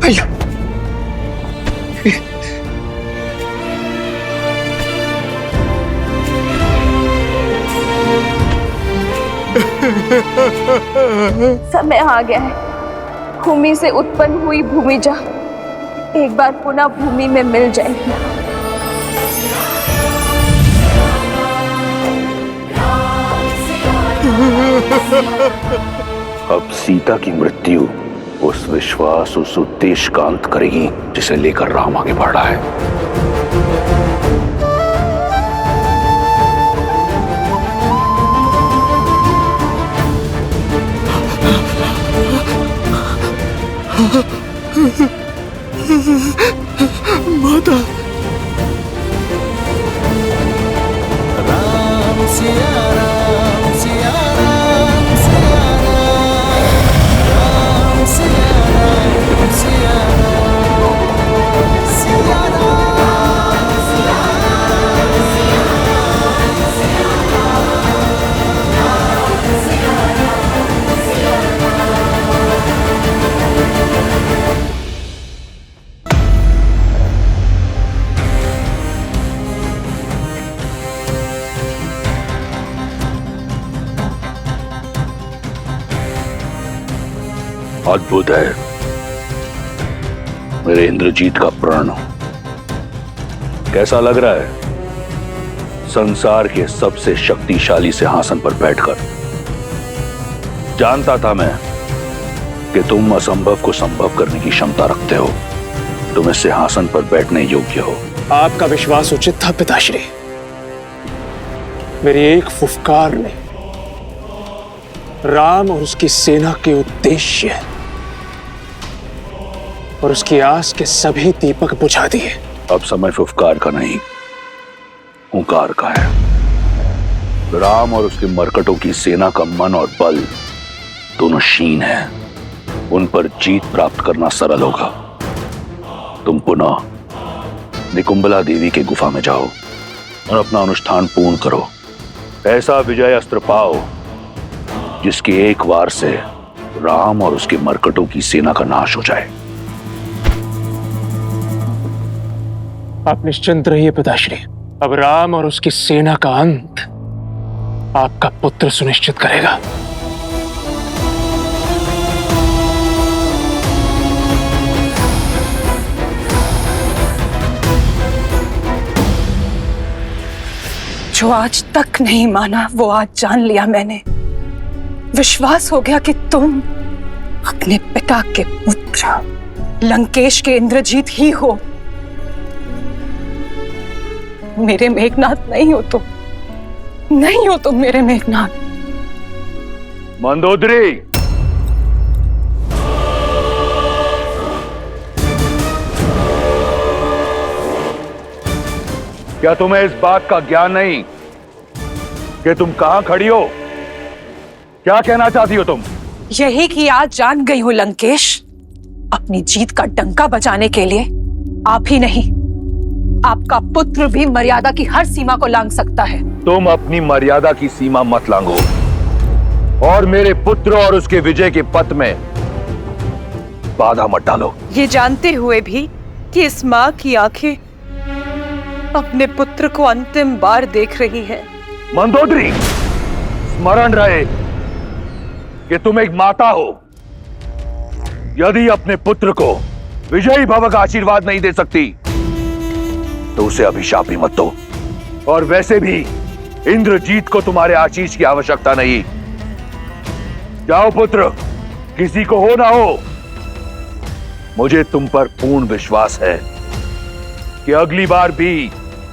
भैया समय आ गया है। भूमि से उत्पन्न हुई भूमिजा एक बार पुनः भूमि में मिल जाएगी। अब सीता की मृत्यु उस विश्वास, उस उद्देश्य का अंत करेगी जिसे लेकर राम आगे बढ़ रहा है। माता राम सिया राम सिया राम सिया राम सिया राम सिया राम सिया राम सिया अद्भुत है मेरे इंद्रजीत का प्रण। कैसा लग रहा है संसार के सबसे शक्तिशाली सिंहासन पर बैठकर? जानता था मैं कि तुम असंभव को संभव करने की क्षमता रखते हो। तुम इस सिंहासन पर बैठने योग्य हो। आपका विश्वास उचित था पिताश्री। मेरी एक फुफकार ने राम और उसकी सेना के उद्देश्य और उसकी आस के सभी दीपक बुझा दिए। अब समय फुफकार का नहीं, हुंकार का है। राम और उसके मरकटों की सेना का मन और बल दोनों क्षीण है। उन पर जीत प्राप्त करना सरल होगा। तुम पुनः निकुंबला देवी के गुफा में जाओ और अपना अनुष्ठान पूर्ण करो। ऐसा विजय अस्त्र पाओ जिसके एक वार से राम और उसके मरकटों की सेना का नाश हो जाए। आप निश्चिंत रहिए पिताश्री। अब राम और उसकी सेना का अंत आपका पुत्र सुनिश्चित करेगा। जो आज तक नहीं माना वो आज जान लिया मैंने। विश्वास हो गया कि तुम अपने पिता के पुत्र लंकेश के इंद्रजीत ही हो। मेरे मेघनाथ नहीं हो तुम, नहीं हो तुम मेरे मेघनाथ। मंदोदरी, क्या तुम्हें इस बात का ज्ञान नहीं कि तुम कहां खड़ी हो? क्या कहना चाहती हो तुम? यही कि आज जान गई हूं लंकेश। अपनी जीत का डंका बजाने के लिए आप ही नहीं, आपका पुत्र भी मर्यादा की हर सीमा को लांघ सकता है। तुम अपनी मर्यादा की सीमा मत लांघो और मेरे पुत्र और उसके विजय के पथ में बाधा मत डालो। ये जानते हुए भी कि इस माँ की आंखें अपने पुत्र को अंतिम बार देख रही है। मंदोदरी, स्मरण रहे कि तुम एक माता हो। यदि अपने पुत्र को विजयी भव का आशीर्वाद नहीं दे सकती तो उसे अभिशाप भी मत दो। और वैसे भी इंद्रजीत को तुम्हारे आशीष की आवश्यकता नहीं। जाओ पुत्र, किसी को हो ना हो, मुझे तुम पर पूर्ण विश्वास है कि अगली बार भी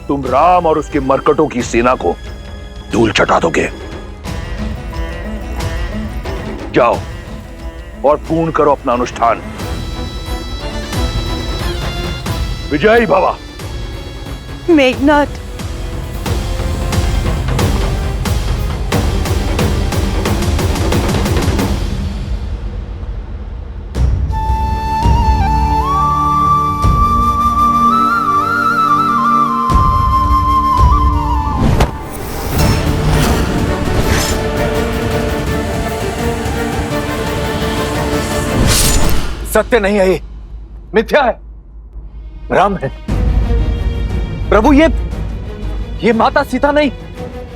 तुम राम और उसके मरकटों की सेना को धूल चटा दोगे। जाओ और पूर्ण करो अपना अनुष्ठान। विजयी भवा। मेघनाथ, सत्य नहीं है ये। मिथ्या है, भ्रम है। प्रभु ये माता सीता नहीं,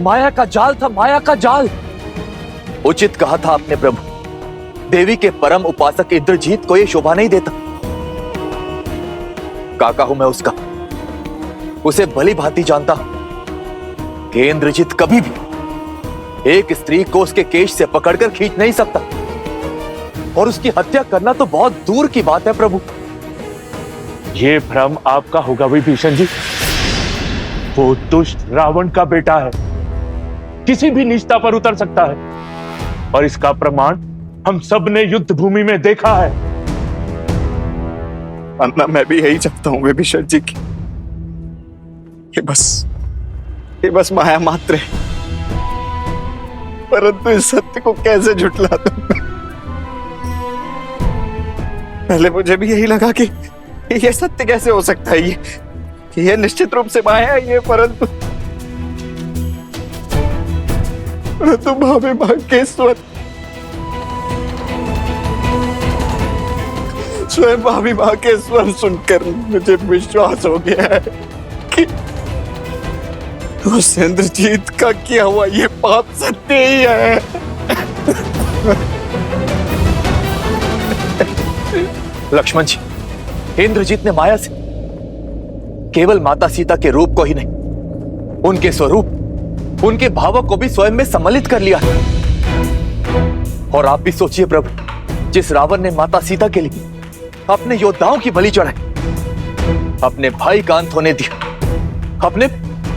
माया का जाल था, माया का जाल। उचित कहा था आपने प्रभु, देवी के परम उपासक इंद्रजीत को यह शोभा नहीं देता। काका हूं मैं उसका, उसे भली भांति जानता हूं कि इंद्रजीत कभी भी एक स्त्री को उसके केश से पकड़कर खींच नहीं सकता, और उसकी हत्या करना तो बहुत दूर की बात है प्रभु। ये भ्रम आपका होगा विभीषण जी। वो दुष्ट रावण का बेटा है, किसी भी निजता पर उतर सकता है, और इसका प्रमाण हम सब ने युद्ध भूमि में देखा है। अन्ना, मैं भी यही चाहता हूं विभीषण जी की, ये बस माया मात्र है, परंतु इस सत्य को कैसे झुठला दूं? पहले मुझे भी यही लगा कि ये सत्य कैसे हो सकता है, ये निश्चित रूप से माया है ये, परंतु भाभी मां के स्वयं भाभी मां के स्वर सुनकर मुझे विश्वास हो गया है कि उस इंद्रजीत का किया हुआ ये पाप सत्य ही है। लक्ष्मण जी, इंद्रजीत ने माया से केवल माता सीता के रूप को ही नहीं, उनके स्वरूप, उनके भावों को भी स्वयं में सम्मिलित कर लिया है। और आप भी सोचिए प्रभु, जिस रावण ने माता सीता के लिए अपने योद्धाओं की बलि चढ़ाई, अपने भाई का अंत होने दिया,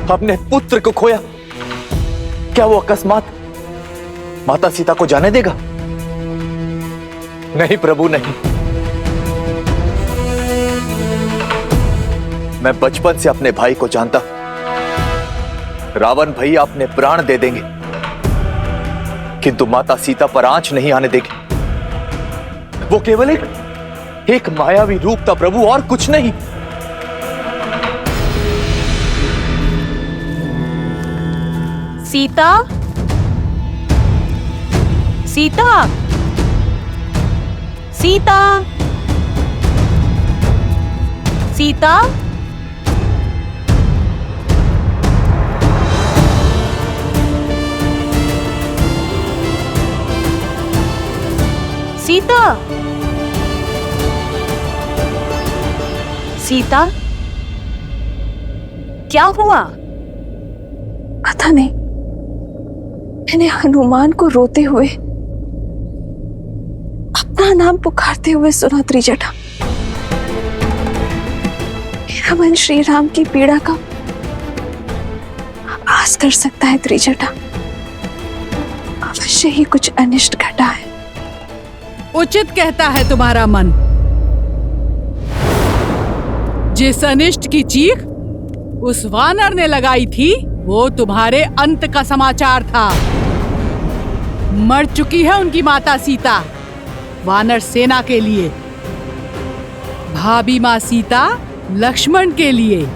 अपने पुत्र को खोया, क्या वो अकस्मात माता सीता को जाने देगा? नहीं प्रभु, नहीं। मैं बचपन से अपने भाई को जानता, रावण भैया अपने प्राण दे देंगे, किंतु माता सीता पर आंच नहीं आने देंगे। वो केवल एक मायावी रूप था प्रभु, और कुछ नहीं। सीता, सीता, सीता, सीता, सीता, सीता, क्या हुआ? पता नहीं, मैंने हनुमान को रोते हुए, अपना नाम पुकारते हुए सुना त्रिजटा। मेरा मन श्री राम की पीड़ा का आभास कर सकता है त्रिजटा। अवश्य ही कुछ अनिष्ट घटा है। उचित कहता है तुम्हारा मन। जिस अनिष्ट की चीख उस वानर ने लगाई थी, वो तुम्हारे अंत का समाचार था। मर चुकी है उनकी माता सीता वानर सेना के लिए, भाभी माँ सीता लक्ष्मण के लिए,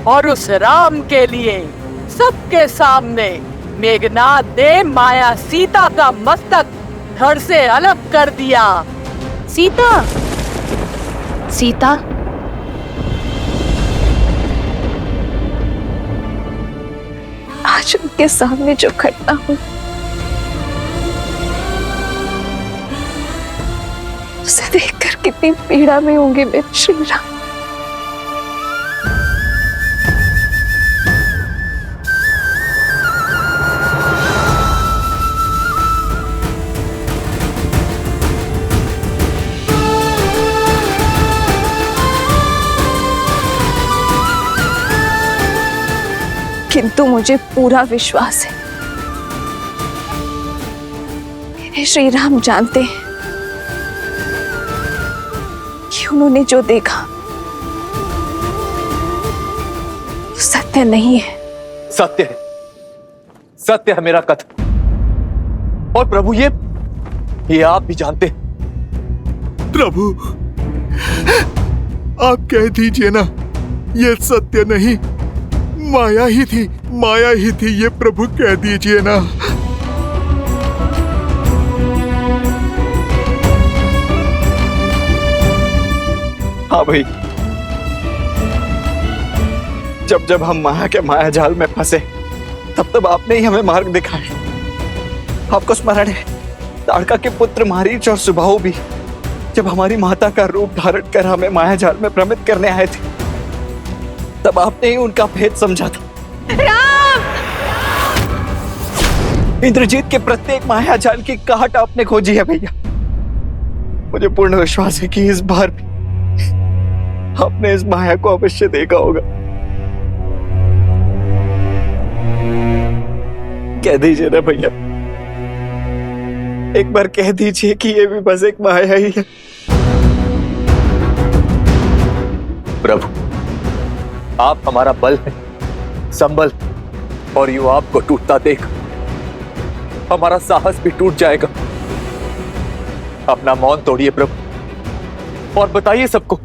और उस राम के लिए सबके सामने मेघनाद ने माया सीता का मस्तक धड़ से अलग कर दिया। सीता, सीता, आज उनके सामने जो घटना हुई, उसे देखकर कितनी पीड़ा में होंगे मेरे श्री राम। किंतु मुझे पूरा विश्वास है, मेरे श्री राम जानते हैं कि उन्होंने जो देखा वो सत्य नहीं है। सत्य है, सत्य है मेरा कथन। और प्रभु ये आप भी जानते हैं। प्रभु, आप कह दीजिए ना, ये सत्य नहीं, माया ही थी, ये प्रभु कह दीजिए ना। हाँ भाई, जब जब हम माया के माया जाल में फंसे तब तब आपने ही हमें मार्ग दिखाया। आपको स्मरण है ताड़का के पुत्र मारीच और सुबाहु भी जब हमारी माता का रूप धारण कर हमें माया जाल में भ्रमित करने आए थे, तब आपने ही उनका भेद समझा था। इंद्रजीत के प्रत्येक माया जाल की काट आपने खोजी है भैया। मुझे पूर्ण विश्वास है कि इस बार भी आपने इस माया को अवश्य देखा होगा। कह दीजिए ना भैया, एक बार कह दीजिए कि ये भी बस एक माया ही है। प्रभु, आप हमारा बल है, संबल, और यूं आपको टूटता देख हमारा साहस भी टूट जाएगा। अपना मौन तोड़िए प्रभु और बताइए सबको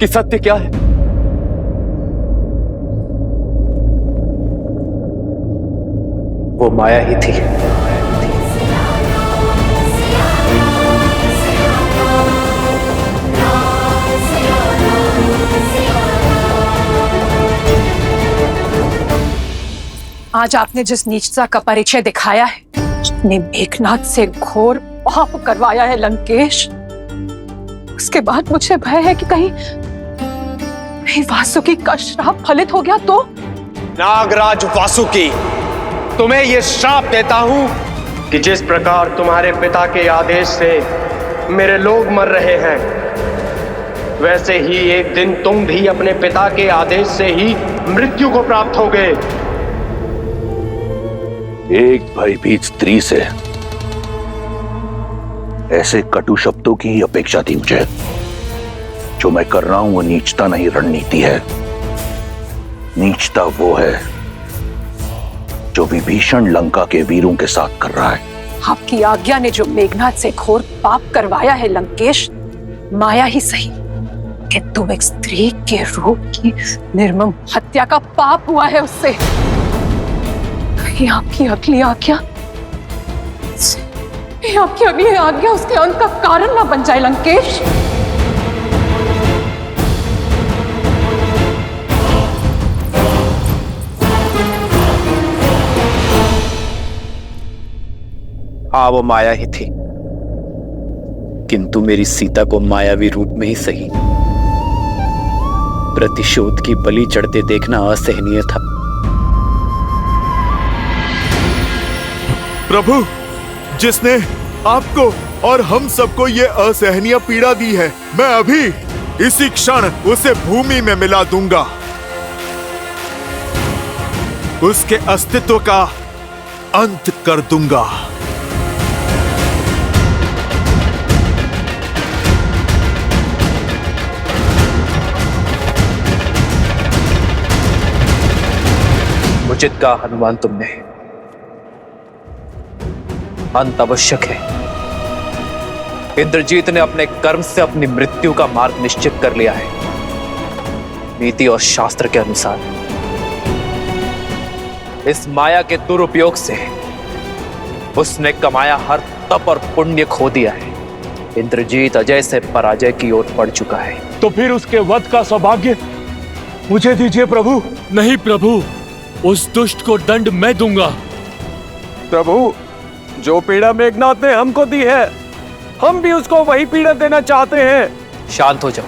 कि सत्य क्या है। वो माया ही थी। आज आपने जिस नीचता का परिचय दिखाया है, अपने मेघनाथ से घोर पाप करवाया है लंकेश, उसके बाद मुझे भय है कि कहीं वासुकी का श्राप फलित हो गया तो। नागराज वासुकी, तुम्हें यह श्राप देता हूं कि जिस प्रकार तुम्हारे पिता के आदेश से मेरे लोग मर रहे हैं, वैसे ही एक दिन तुम भी अपने पिता के आदेश से ही मृत्यु को प्राप्त होगे। एक भयभीत स्त्री से ऐसे कटु शब्दों की ही अपेक्षा थी मुझे। जो मैं कर रहा हूं वो नीचता नहीं, रणनीति है। नीचता वो है जो विभीषण लंका के वीरों के साथ कर रहा है। आपकी आज्ञा ने जो मेघनाथ से घोर पाप करवाया है लंकेश, माया ही सही, किंतु एक स्त्री के रूप की निर्मम हत्या का पाप हुआ है उससे। आपकी अगली आज्ञा, आपकी अगली आज्ञा उसके अंत का कारण ना बन जाए लंकेश। हाँ, वो माया ही थी, किंतु मेरी सीता को मायावी रूप में ही सही प्रतिशोध की बलि चढ़ते देखना असहनीय था। प्रभु, जिसने आपको और हम सबको ये असहनीय पीड़ा दी है, मैं अभी इसी क्षण उसे भूमि में मिला दूंगा। उसके अस्तित्व का अंत कर दूंगा। उचित का हनुमान तुमने, अंत आवश्यक है। इंद्रजीत ने अपने कर्म से अपनी मृत्यु का मार्ग निश्चित कर लिया है। नीति और शास्त्र के अनुसार इस माया के दुरुपयोग से उसने कमाया हर तप और पुण्य खो दिया है। इंद्रजीत अजय से पराजय की ओर बढ़ चुका है। तो फिर उसके वध का सौभाग्य मुझे दीजिए प्रभु। नहीं प्रभु, उस दुष्ट को दंड मैं दूंगा। प्रभु, जो पीड़ा मेघनाथ ने हमको दी है, हम भी उसको वही पीड़ा देना चाहते हैं। शांत हो जाओ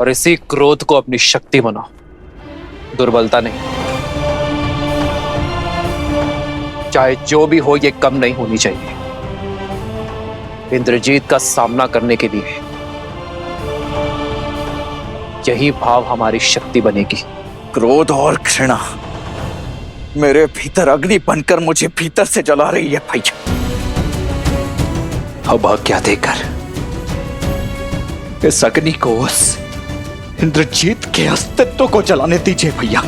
और इसी क्रोध को अपनी शक्ति बनाओ, दुर्बलता नहीं। चाहे जो भी हो, ये कम नहीं होनी चाहिए। इंद्रजीत का सामना करने के लिए यही भाव हमारी शक्ति बनेगी। क्रोध और घृणा मेरे भीतर अग्नि बनकर मुझे भीतर से जला रही है भैया। अब आज्ञा देकर इस अग्नि को उस इंद्रजीत के अस्तित्व को जलाने दीजिए भैया।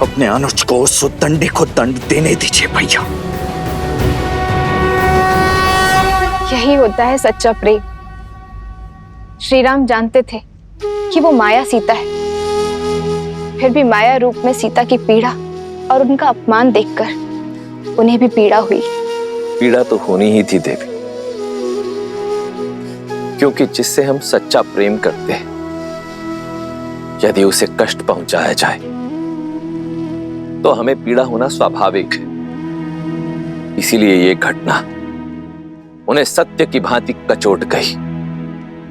अपने अनुज को उस उद्दंडी को दंड देने दीजिए भैया। यही होता है सच्चा प्रेम। श्री राम जानते थे कि वो माया सीता है, फिर भी माया रूप में सीता की पीड़ा और उनका अपमान देखकर उन्हें भी पीड़ा हुई। पीड़ा तो होनी ही थी देवी, क्योंकि जिससे हम सच्चा प्रेम करते हैं, यदि उसे कष्ट पहुंचाया जाए तो हमें पीड़ा होना स्वाभाविक है। इसीलिए ये घटना उन्हें सत्य की भांति कचोट गई,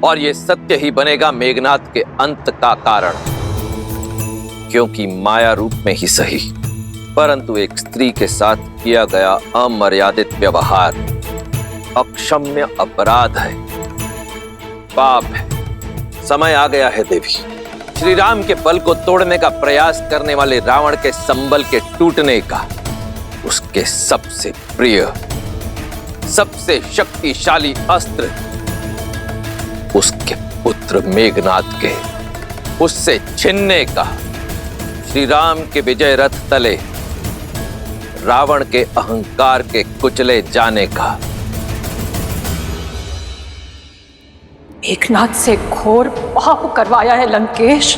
और ये सत्य ही बनेगा मेघनाद के अंत का कारण, क्योंकि माया रूप में ही सही, परंतु एक स्त्री के साथ किया गया अमर्यादित व्यवहार अक्षम्य अपराध है, पाप है। समय आ गया है देवी, श्री राम के बल को तोड़ने का प्रयास करने वाले रावण के संबल के टूटने का, उसके सबसे प्रिय, सबसे शक्तिशाली अस्त्र, उसके पुत्र मेघनाद के उससे छीनने का, श्री राम के विजय रथ तले रावण के अहंकार के कुचले जाने का। मेघनाद से घोर पाप करवाया है लंकेश।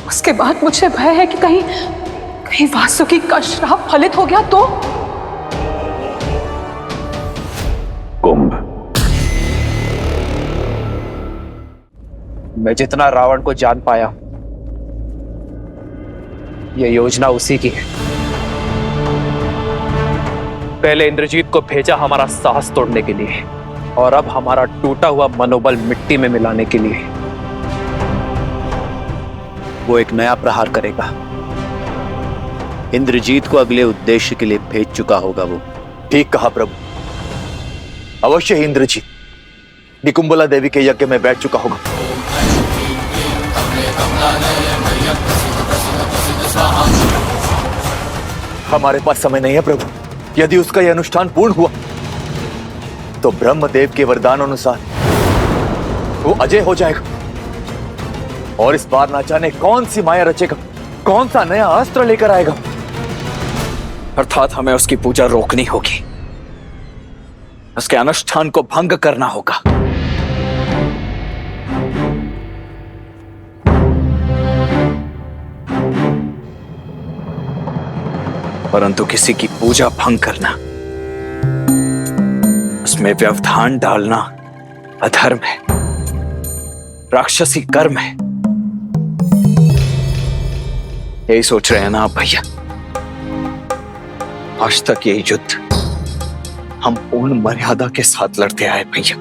उसके बाद मुझे भय है कि कहीं वासुकी का श्राप फलित हो गया तो। कुंभ, मैं जितना रावण को जान पाया, यह योजना उसी की है। पहले इंद्रजीत को भेजा हमारा साहस तोड़ने के लिए, और अब हमारा टूटा हुआ मनोबल मिट्टी में मिलाने के लिए। वो एक नया प्रहार करेगा। इंद्रजीत को अगले उद्देश्य के लिए भेज चुका होगा वो। ठीक कहा प्रभु, अवश्य ही इंद्रजीत निकुंबला देवी के यज्ञ में बैठ चुका होगा। हमारे पास समय नहीं है प्रभु। यदि उसका यह अनुष्ठान पूर्ण हुआ तो ब्रह्मदेव के वरदान अनुसार वो अजय हो जाएगा, और इस बार ना जाने कौन सी माया रचेगा, कौन सा नया अस्त्र लेकर आएगा। अर्थात हमें उसकी पूजा रोकनी होगी, उसके अनुष्ठान को भंग करना होगा। परंतु किसी की पूजा भंग करना, उसमें व्यवधान डालना अधर्म है, राक्षसी कर्म है। यही सोच रहे हैं ना आप भैया? आज तक यही युद्ध हम पूर्ण मर्यादा के साथ लड़ते आए भैया,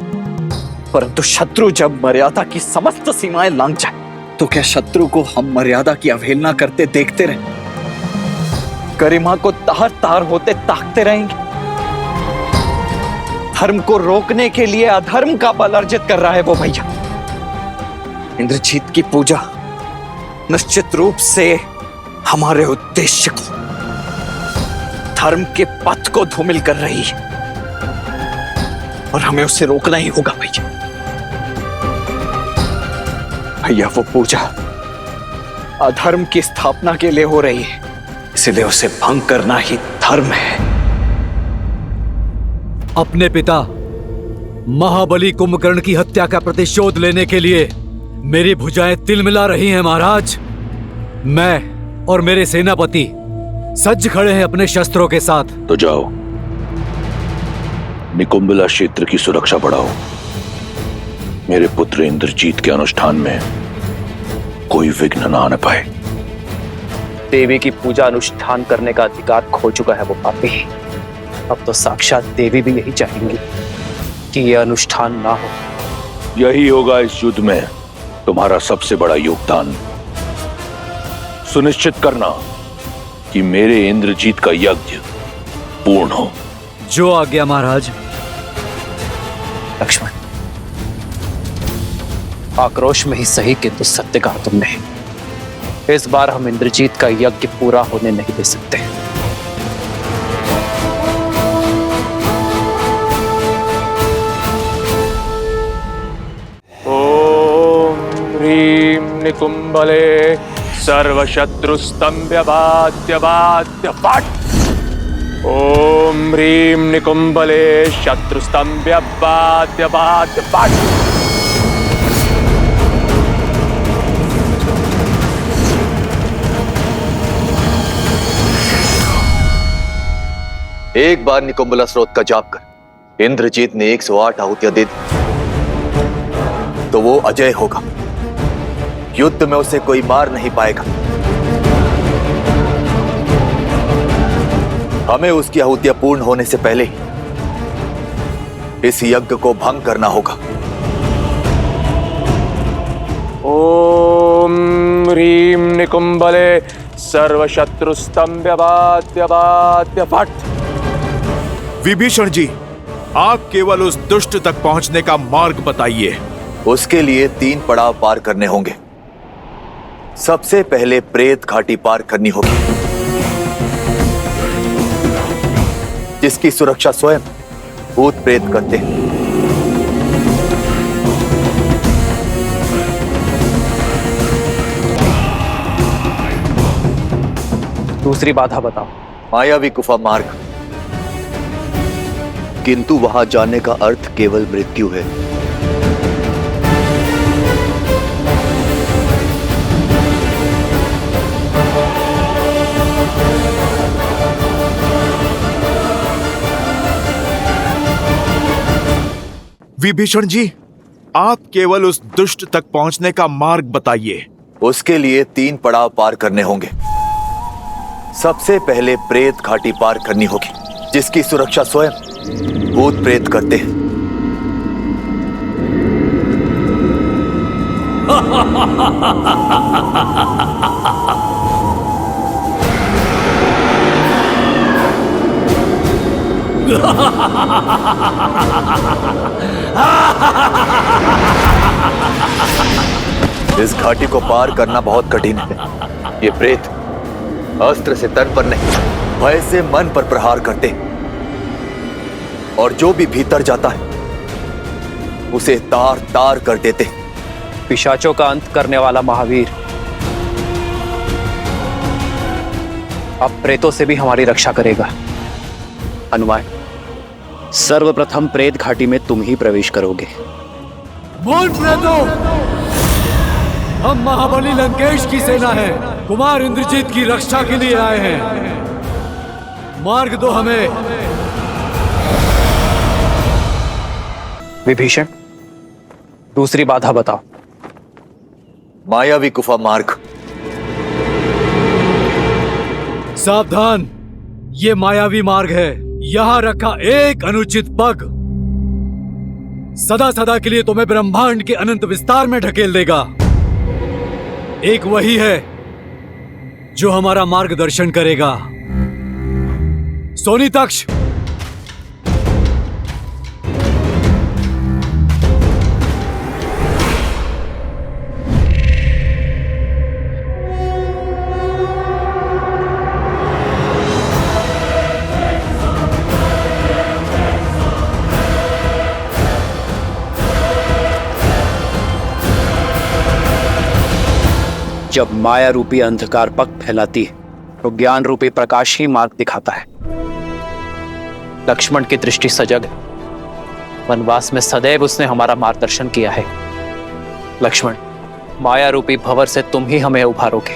परंतु शत्रु जब मर्यादा की समस्त सीमाएं लांघ जाए तो क्या शत्रु को हम मर्यादा की अवहेलना करते देखते रहें? गरिमा को तार तार होते ताकते रहेंगे? धर्म को रोकने के लिए अधर्म का बल अर्जित कर रहा है वो भैया। इंद्रजीत की पूजा निश्चित रूप से हमारे उद्देश्य को, धर्म के पथ को धूमिल कर रही है, और हमें उसे रोकना ही होगा भैया। भैया वो पूजा अधर्म की स्थापना के लिए हो रही है, इसलिए उसे भंग करना ही धर्म है। अपने पिता महाबली कुंभकर्ण की हत्या का प्रतिशोध लेने के लिए मेरी भुजाएं तिलमिला रही हैं महाराज। मैं और मेरे सेनापति सज्ज खड़े हैं अपने शस्त्रों के साथ। तो जाओ, निकुंबला क्षेत्र की सुरक्षा बढ़ाओ। मेरे पुत्र इंद्रजीत के अनुष्ठान में कोई विघ्न न आने पाए। देवी की पूजा अनुष्ठान करने का अधिकार खो चुका है वो पापी। अब तो साक्षात देवी भी यही चाहेंगी कि यह अनुष्ठान ना हो। यही होगा इस युद्ध में तुम्हारा सबसे बड़ा योगदान। सुनिश्चित करना कि मेरे इंद्रजीत का यज्ञ पूर्ण हो। जो आज्ञा महाराज। लक्ष्मण, आक्रोश में ही सही किंतु सत्य कहा तुमने। इस बार हम इंद्रजीत का यज्ञ पूरा होने नहीं दे सकते। ओम ह्रीं निकुंबले सर्वशत्रुस्तंभ्य बाध्य बाध्य पाठ। ओम ह्रीं निकुंबले शत्रुस्तंभ्य बाध्य बाध्य पाठ। एक बार निकुंभला स्रोत का जाप कर इंद्रजीत ने 108 आहुतियां दे दी तो वो अजय होगा। युद्ध में उसे कोई मार नहीं पाएगा। हमें उसकी आहुतियां पूर्ण होने से पहले ही इस यज्ञ को भंग करना होगा। ओम ह्रीं निकुंभले सर्वशत्रुस्तंभ्यवाद्य फट। विभीषण जी, आप केवल उस दुष्ट तक पहुंचने का मार्ग बताइए। उसके लिए 3 पड़ाव पार करने होंगे। सबसे पहले प्रेत घाटी पार करनी होगी, जिसकी सुरक्षा स्वयं भूत प्रेत करते हैं। दूसरी बाधा बताओ। मायावी गुफा मार्ग, किंतु वहां जाने का अर्थ केवल मृत्यु है। विभीषण जी, आप केवल उस दुष्ट तक पहुंचने का मार्ग बताइए। उसके लिए 3 पड़ाव पार करने होंगे। सबसे पहले प्रेत घाटी पार करनी होगी, जिसकी सुरक्षा स्वयं भूत प्रेत करते हैं। इस घाटी को पार करना बहुत कठिन है। ये प्रेत अस्त्र से तन पर नहीं, भय से मन पर प्रहार करते हैं, और जो भी भीतर जाता है उसे तार तार कर देते हैं। पिशाचों का अंत करने वाला महावीर अब प्रेतों से भी हमारी रक्षा करेगा। हनुमान, सर्वप्रथम प्रेत घाटी में तुम ही प्रवेश करोगे। बोल प्रेतों, हम महाबली लंकेश की सेना है, कुमार इंद्रजीत की रक्षा के लिए आए हैं। मार्ग दो हमें। विभीषण, दूसरी बाधा बताओ। मायावी गुफा मार्ग। सावधान, ये मायावी मार्ग है। यहां रखा एक अनुचित पग सदा सदा के लिए तुम्हें ब्रह्मांड के अनंत विस्तार में ढकेल देगा। एक वही है जो हमारा मार्गदर्शन करेगा। सोनीतक्ष, जब माया रूपी अंधकार पग फैलाती है तो ज्ञान रूपी प्रकाश ही मार्ग दिखाता है। लक्ष्मण की दृष्टि सजग है। वनवास में सदैव उसने हमारा मार्गदर्शन किया है। लक्ष्मण, माया रूपी भंवर से तुम ही हमें उभारोगे,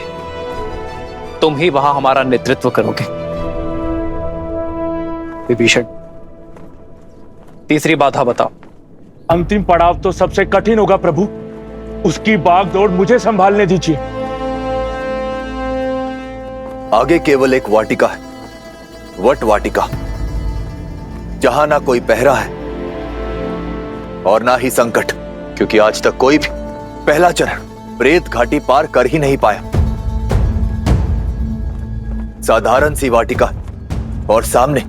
तुम ही वहां हमारा नेतृत्व करोगे। विभीषण, तीसरी बाधा बताओ। अंतिम पड़ाव तो सबसे कठिन होगा प्रभु, उसकी भागदौड़ मुझे संभालने दीजिए। आगे केवल एक वाटिका है, वट वाटिका, जहां ना कोई पहरा है और ना ही संकट, क्योंकि आज तक कोई भी पहला चरण प्रेत घाटी पार कर ही नहीं पाया। साधारण सी वाटिका और सामने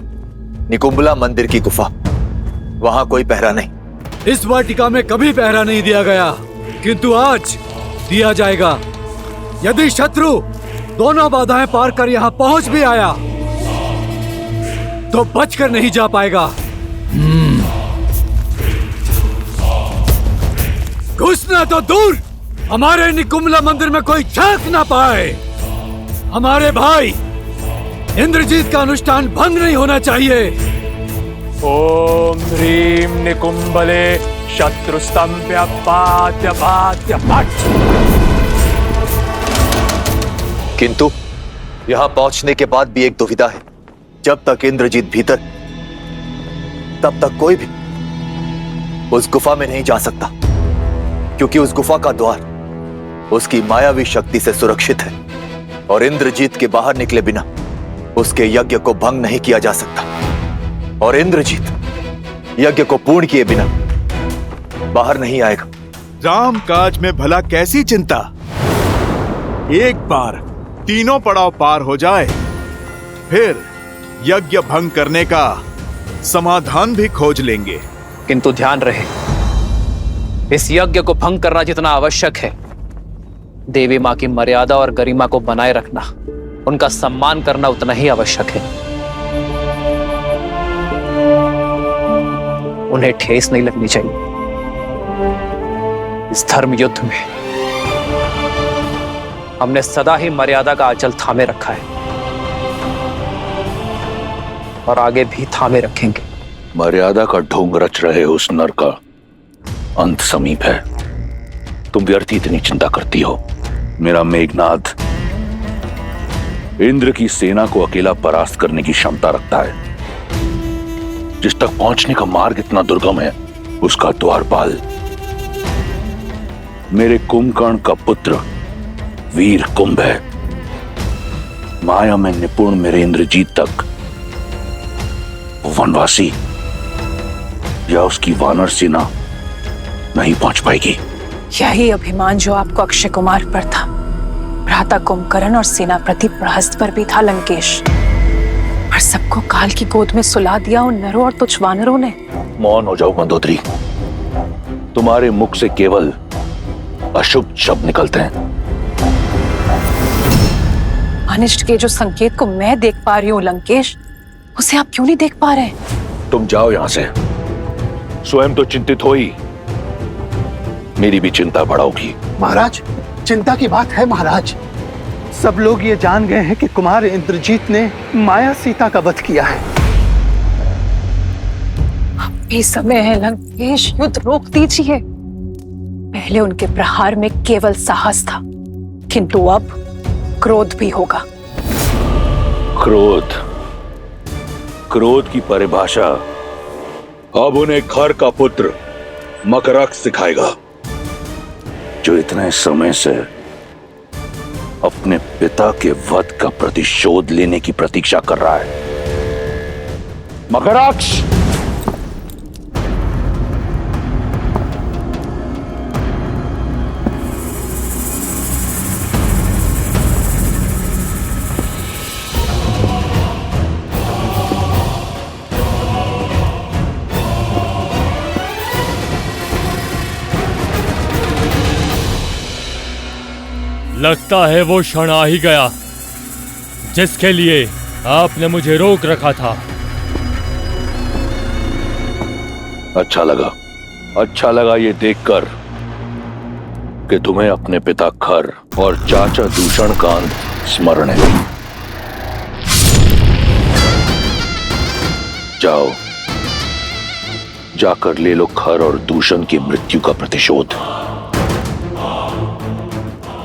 निकुंभला मंदिर की गुफा, वहां कोई पहरा नहीं। इस वाटिका में कभी पहरा नहीं दिया गया, किंतु आज दिया जाएगा। यदि शत्रु दोनों बाधाएं पार कर यहां पहुंच भी आया तो बचकर नहीं जा पाएगा। घुसना तो दूर, हमारे निकुंभला मंदिर में कोई झांक ना पाए। हमारे भाई इंद्रजीत का अनुष्ठान भंग नहीं होना चाहिए। ओम ह्रीं निकुंभले शत्रुस्तंभ्यवाद्य फट। किंतु यहां पहुंचने के बाद भी एक दुविधा है। जब तक इंद्रजीत भीतर, तब तक कोई भी उस गुफा में नहीं जा सकता, क्योंकि उस गुफा का द्वार उसकी मायावी शक्ति से सुरक्षित है और इंद्रजीत के बाहर निकले बिना उसके यज्ञ को भंग नहीं किया जा सकता। और इंद्रजीत यज्ञ को पूर्ण किए बिना बाहर नहीं आएगा। राम काज में भला कैसी चिंता, एक बार तीनों पड़ाव पार हो जाए, फिर यज्ञ भंग करने का समाधान भी खोज लेंगे। किंतु ध्यान रहे, इस यज्ञ को भंग करना जितना आवश्यक है, देवी मां की मर्यादा और गरिमा को बनाए रखना, उनका सम्मान करना उतना ही आवश्यक है। उन्हें ठेस नहीं लगनी चाहिए। इस धर्म युद्ध में हमने सदा ही मर्यादा का आंचल थामे रखा है और आगे भी थामे रखेंगे। मर्यादा का ढोंग रच रहे उस नर का अंत समीप है। तुम व्यर्थ इतनी चिंता करती हो। मेरा मेघनाद इंद्र की सेना को अकेला परास्त करने की क्षमता रखता है। जिस तक पहुंचने का मार्ग इतना दुर्गम है, उसका द्वारपाल मेरे कुंभकर्ण का पुत्र वीर कुंभ है। माया में निपुण मेरे इंद्रजीत तक वनवासी या उसकी वानर सेना नहीं पहुंच पाएगी। यही अभिमान जो आपको अक्षय कुमार पर था, भ्राता कुंभकर्ण और सेनापति प्रहस्त पर भी था लंकेश। पर सबको काल की गोद में सुला दिया उन नरों और तुच्छ वानरों ने। मौन हो जाओ मंदोदरी। तुम्हारे मुख से केवल अशुभ शब्द निकलते हैं। अनिष्ट के जो संकेत को मैं देख पा रही हूँ लंकेश, उसे आप क्यों नहीं देख पा रहे? तुम जाओ यहां से। स्वयं तो चिंतित हो ही, मेरी भी चिंता बढ़ाओगी। महाराज, चिंता की बात है महाराज। सब लोग ये जान गए हैं कि कुमार इंद्रजीत ने माया सीता का वध किया है। अब भी समय है लंकेश, युद्ध रोक दीजिए। पहले उनके प्रहार में केवल साहस था, किंतु अब क्रोध भी होगा। क्रोध, क्रोध की परिभाषा अब उन्हें खर का पुत्र मकरक सिखाएगा, जो इतने समय से अपने पिता के वध का प्रतिशोध लेने की प्रतीक्षा कर रहा है। मकराक्ष, लगता है वो क्षण आ ही गया जिसके लिए आपने मुझे रोक रखा था। अच्छा लगा ये देखकर कि तुम्हें अपने पिता खर और चाचा दूषण का अंत स्मरण है। जाओ, जाकर ले लो खर और दूषण की मृत्यु का प्रतिशोध।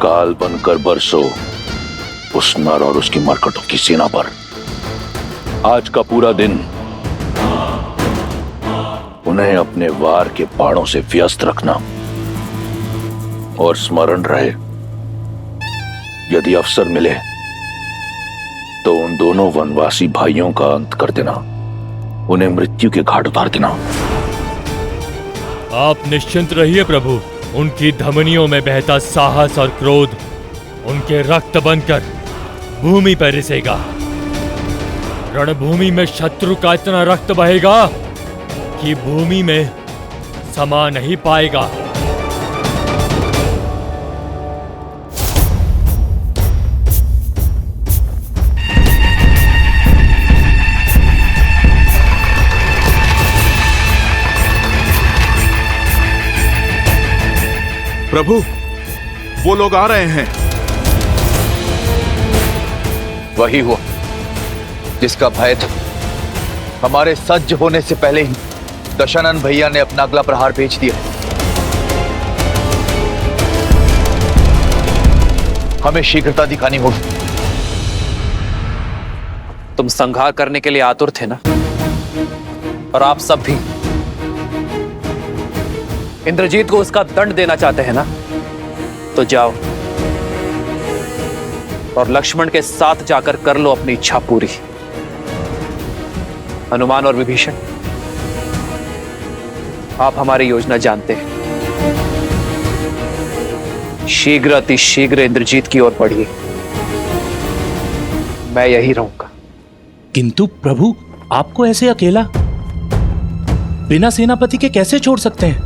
काल बनकर बरसो उस नर और उसकी मरकटों की सेना पर। आज का पूरा दिन उन्हें अपने वार के बाणों से व्यस्त रखना और स्मरण रहे, यदि अवसर मिले तो उन दोनों वनवासी भाइयों का अंत कर देना, उन्हें मृत्यु के घाट उतार देना। आप निश्चिंत रहिए प्रभु। उनकी धमनियों में बहता साहस और क्रोध उनके रक्त बनकर भूमि पर रिसेगा। रणभूमि में शत्रु का इतना रक्त बहेगा कि भूमि में समा नहीं पाएगा। प्रभु, वो लोग आ रहे हैं। वही हुआ जिसका भय था। हमारे सज्ज होने से पहले ही दशानन भैया ने अपना अगला प्रहार भेज दिया। हमें शीघ्रता दिखानी होगी। तुम संहार करने के लिए आतुर थे ना, और आप सब भी इंद्रजीत को उसका दंड देना चाहते हैं ना, तो जाओ और लक्ष्मण के साथ जाकर कर लो अपनी इच्छा पूरी। हनुमान और विभीषण, आप हमारी योजना जानते हैं। शीघ्र अति शीघ्र इंद्रजीत की ओर बढ़िए, मैं यही रहूंगा। किंतु प्रभु, आपको ऐसे अकेला बिना सेनापति के कैसे छोड़ सकते हैं?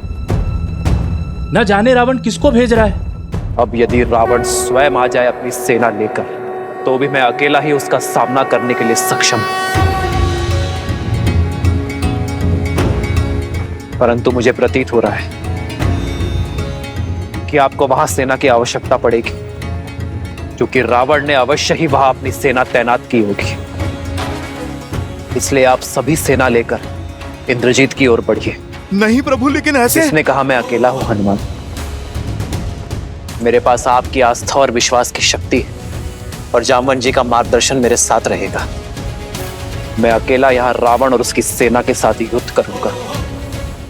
न जाने रावण किसको भेज रहा है। अब यदि रावण स्वयं आ जाए अपनी सेना लेकर, तो भी मैं अकेला ही उसका सामना करने के लिए सक्षम हूं। परंतु मुझे प्रतीत हो रहा है कि आपको वहां सेना की आवश्यकता पड़ेगी, क्योंकि रावण ने अवश्य ही वहां अपनी सेना तैनात की होगी। इसलिए आप सभी सेना लेकर इंद्रजीत की ओर बढ़िए। नहीं प्रभु, लेकिन ऐसे। किसने कहा मैं अकेला हूं हनुमान? मेरे पास आपकी आस्था और विश्वास की शक्ति है, और जामवन जी का मार्गदर्शन मेरे साथ रहेगा। मैं अकेला यहां रावण और उसकी सेना के साथ युद्ध करूंगा।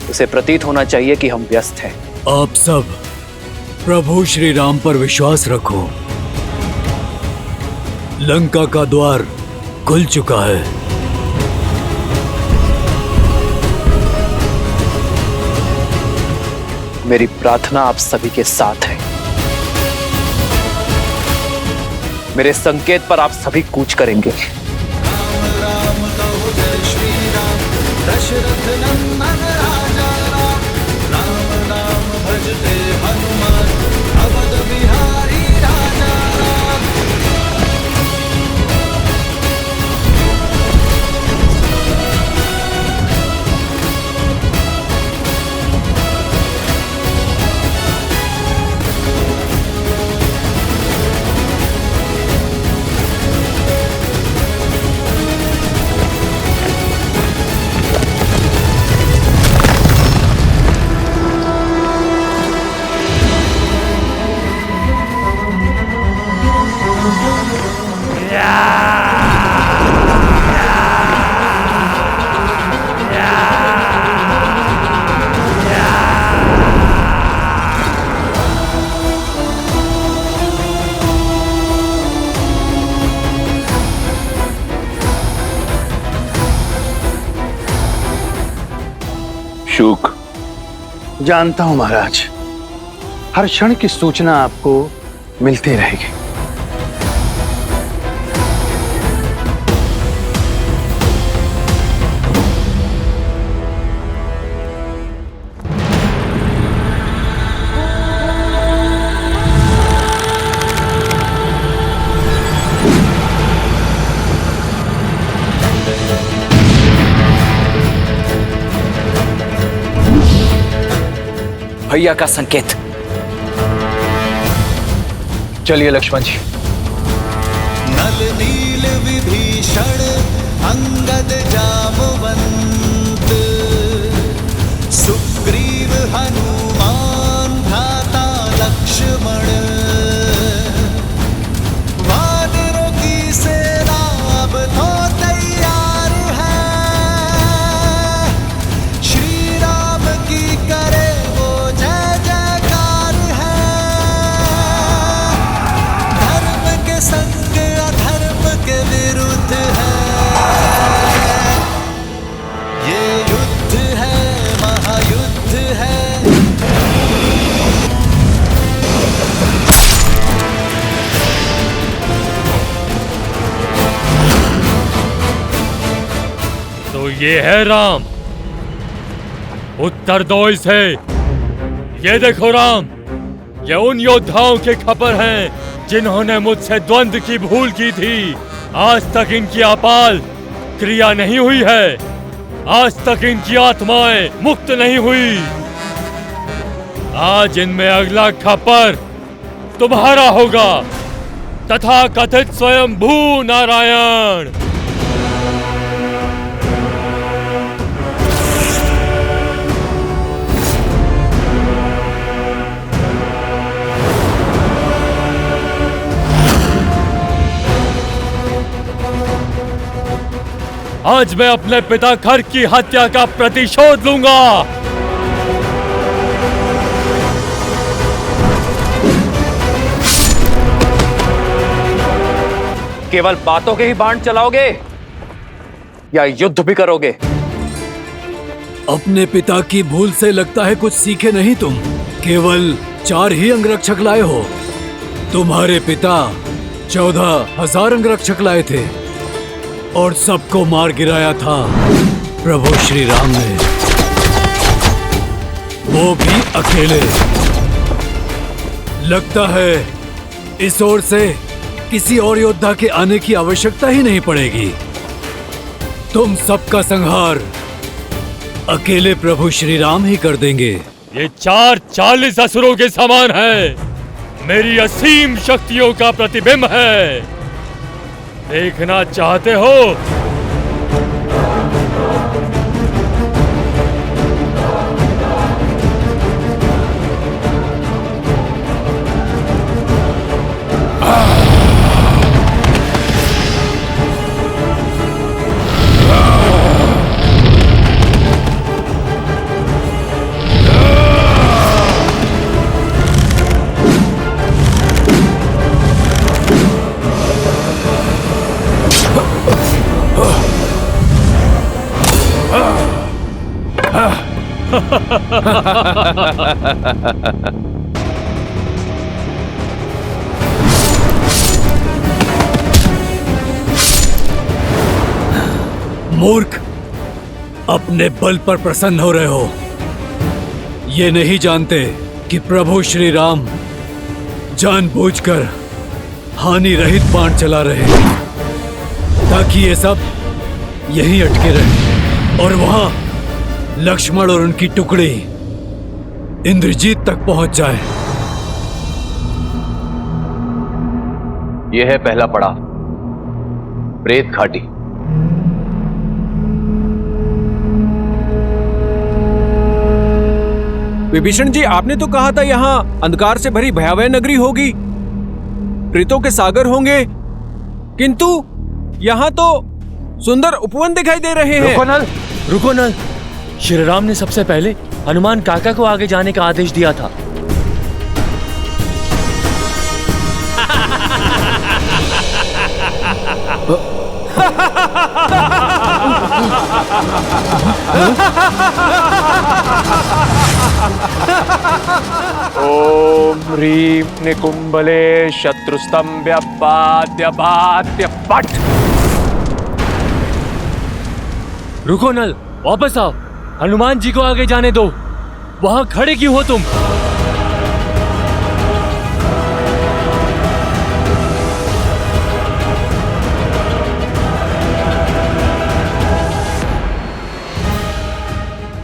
उसे प्रतीत होना चाहिए कि हम व्यस्त हैं। आप सब प्रभु श्री राम पर विश्वास रखो। लंका का द्वार खुल चुका है। मेरी प्रार्थना आप सभी के साथ है। मेरे संकेत पर आप सभी कूच करेंगे। दशरथ नंदन राजा राम, राम नाम भजते हनुमान, अवध बिहारी राजा राम। शुक, जानता हूं महाराज, हर क्षण की सूचना आपको मिलती रहेगी। भैया का संकेत। चलिए लक्ष्मण जी। नल नील विभीषण अंगद जामवंत, सुग्रीव हनुमान भ्राता लक्ष्मण, वानरों की सेना अब तो तैयार है, श्री राम की करे जय जयकार है। धर्म के संग अधर्म के विरुद्ध है, ये युद्ध है, महायुद्ध है। तो ये है राम, उत्तर दो इसे। ये देखो राम, ये उन योद्धाओं के खबर हैं जिन्होंने मुझसे द्वंद्व की भूल की थी। आज तक इनकी आपाल क्रिया नहीं हुई है, आज तक इनकी आत्माएं मुक्त नहीं हुई। आज इनमें अगला खपर तुम्हारा होगा, तथा कथित स्वयंभू नारायण। आज मैं अपने पिता खर की हत्या का प्रतिशोध लूंगा। केवल बातों के ही बाण चलाओगे या युद्ध भी करोगे? अपने पिता की भूल से लगता है कुछ सीखे नहीं तुम। केवल 4 ही अंगरक्षक लाए हो। तुम्हारे पिता 14,000 अंगरक्षक लाए थे और सबको मार गिराया था प्रभु श्री राम ने, वो भी अकेले। लगता है इस ओर से किसी और योद्धा के आने की आवश्यकता ही नहीं पड़ेगी। तुम सबका संहार अकेले प्रभु श्री राम ही कर देंगे। ये 40 असुरों के समान है, मेरी असीम शक्तियों का प्रतिबिंब है। देखना चाहते हो? मूर्ख, अपने बल पर प्रसन्न हो रहे हो। ये नहीं जानते कि प्रभु श्री राम जानबूझकर हानि रहित बाण चला रहे हैं ताकि ये सब यहीं अटके रहे और वहां लक्ष्मण और उनकी टुकड़ी इंद्रजीत तक पहुंच जाए। यह है पहला पड़ाव, प्रेत घाटी। विभीषण जी, आपने तो कहा था यहाँ अंधकार से भरी भयावह नगरी होगी, प्रेतों के सागर होंगे, किंतु यहाँ तो सुंदर उपवन दिखाई दे रहे हैं। रुको नल, श्री राम ने सबसे पहले हनुमान काका को आगे जाने का आदेश दिया था। ओम ह्रीं निकुंभले शत्रुस्तंभ्य पाद्य पाद्य पट। रुको नल, वापस आओ। हनुमान जी को आगे जाने दो। वहां खड़े क्यों हो तुम?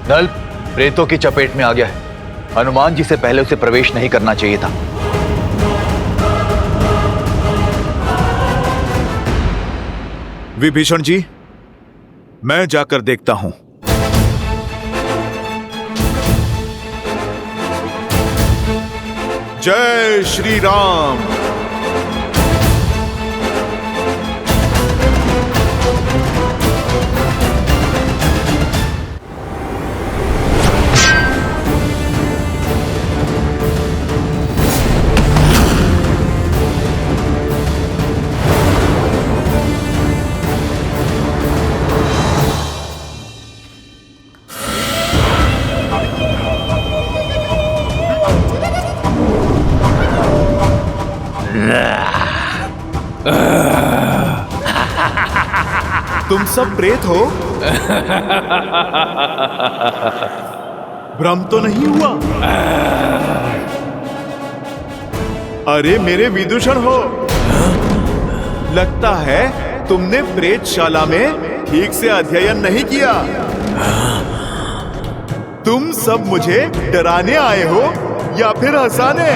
नल प्रेतों की चपेट में आ गया है। हनुमान जी से पहले उसे प्रवेश नहीं करना चाहिए था। विभीषण जी, मैं जाकर देखता हूं। जय श्री राम। तुम सब प्रेत हो? भ्रम तो नहीं हुआ? अरे मेरे विदूषण हो, लगता है तुमने प्रेतशाला में ठीक से अध्ययन नहीं किया। तुम सब मुझे डराने आए हो या फिर हंसाने?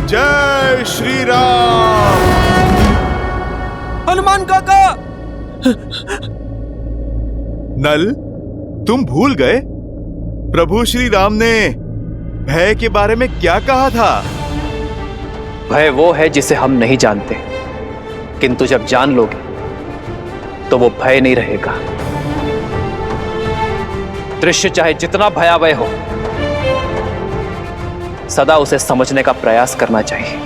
जय श्री राम। हनुमान काका। नल, तुम भूल गए प्रभु श्री राम ने भय के बारे में क्या कहा था? भय वो है जिसे हम नहीं जानते, किंतु जब जान लोगे तो वो भय नहीं रहेगा। दृश्य चाहे जितना भयावह हो, सदा उसे समझने का प्रयास करना चाहिए,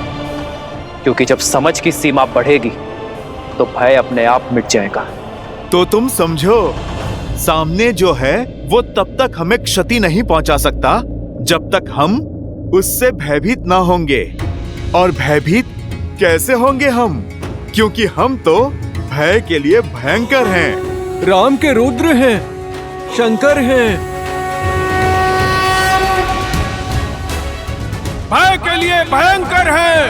क्योंकि जब समझ की सीमा बढ़ेगी तो भय अपने आप मिट जाएगा। तो तुम समझो, सामने जो है वो तब तक हमें क्षति नहीं पहुंचा सकता जब तक हम उससे भयभीत ना होंगे। और भयभीत कैसे होंगे हम, क्योंकि हम तो भय के लिए भयंकर हैं। राम के रुद्र हैं, शंकर हैं। भय के लिए भयंकर हैं,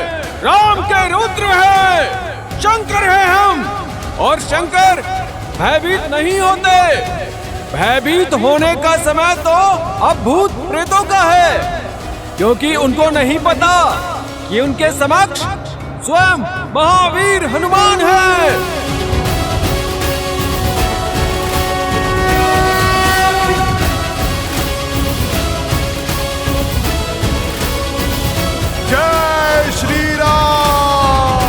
राम के रुद्र हैं, शंकर हैं हम। और शंकर भयभीत नहीं होते। भयभीत होने का समय तो अब भूत प्रेतों का है, क्योंकि उनको नहीं पता कि उनके समक्ष स्वयं महावीर हनुमान है। जय श्री राम,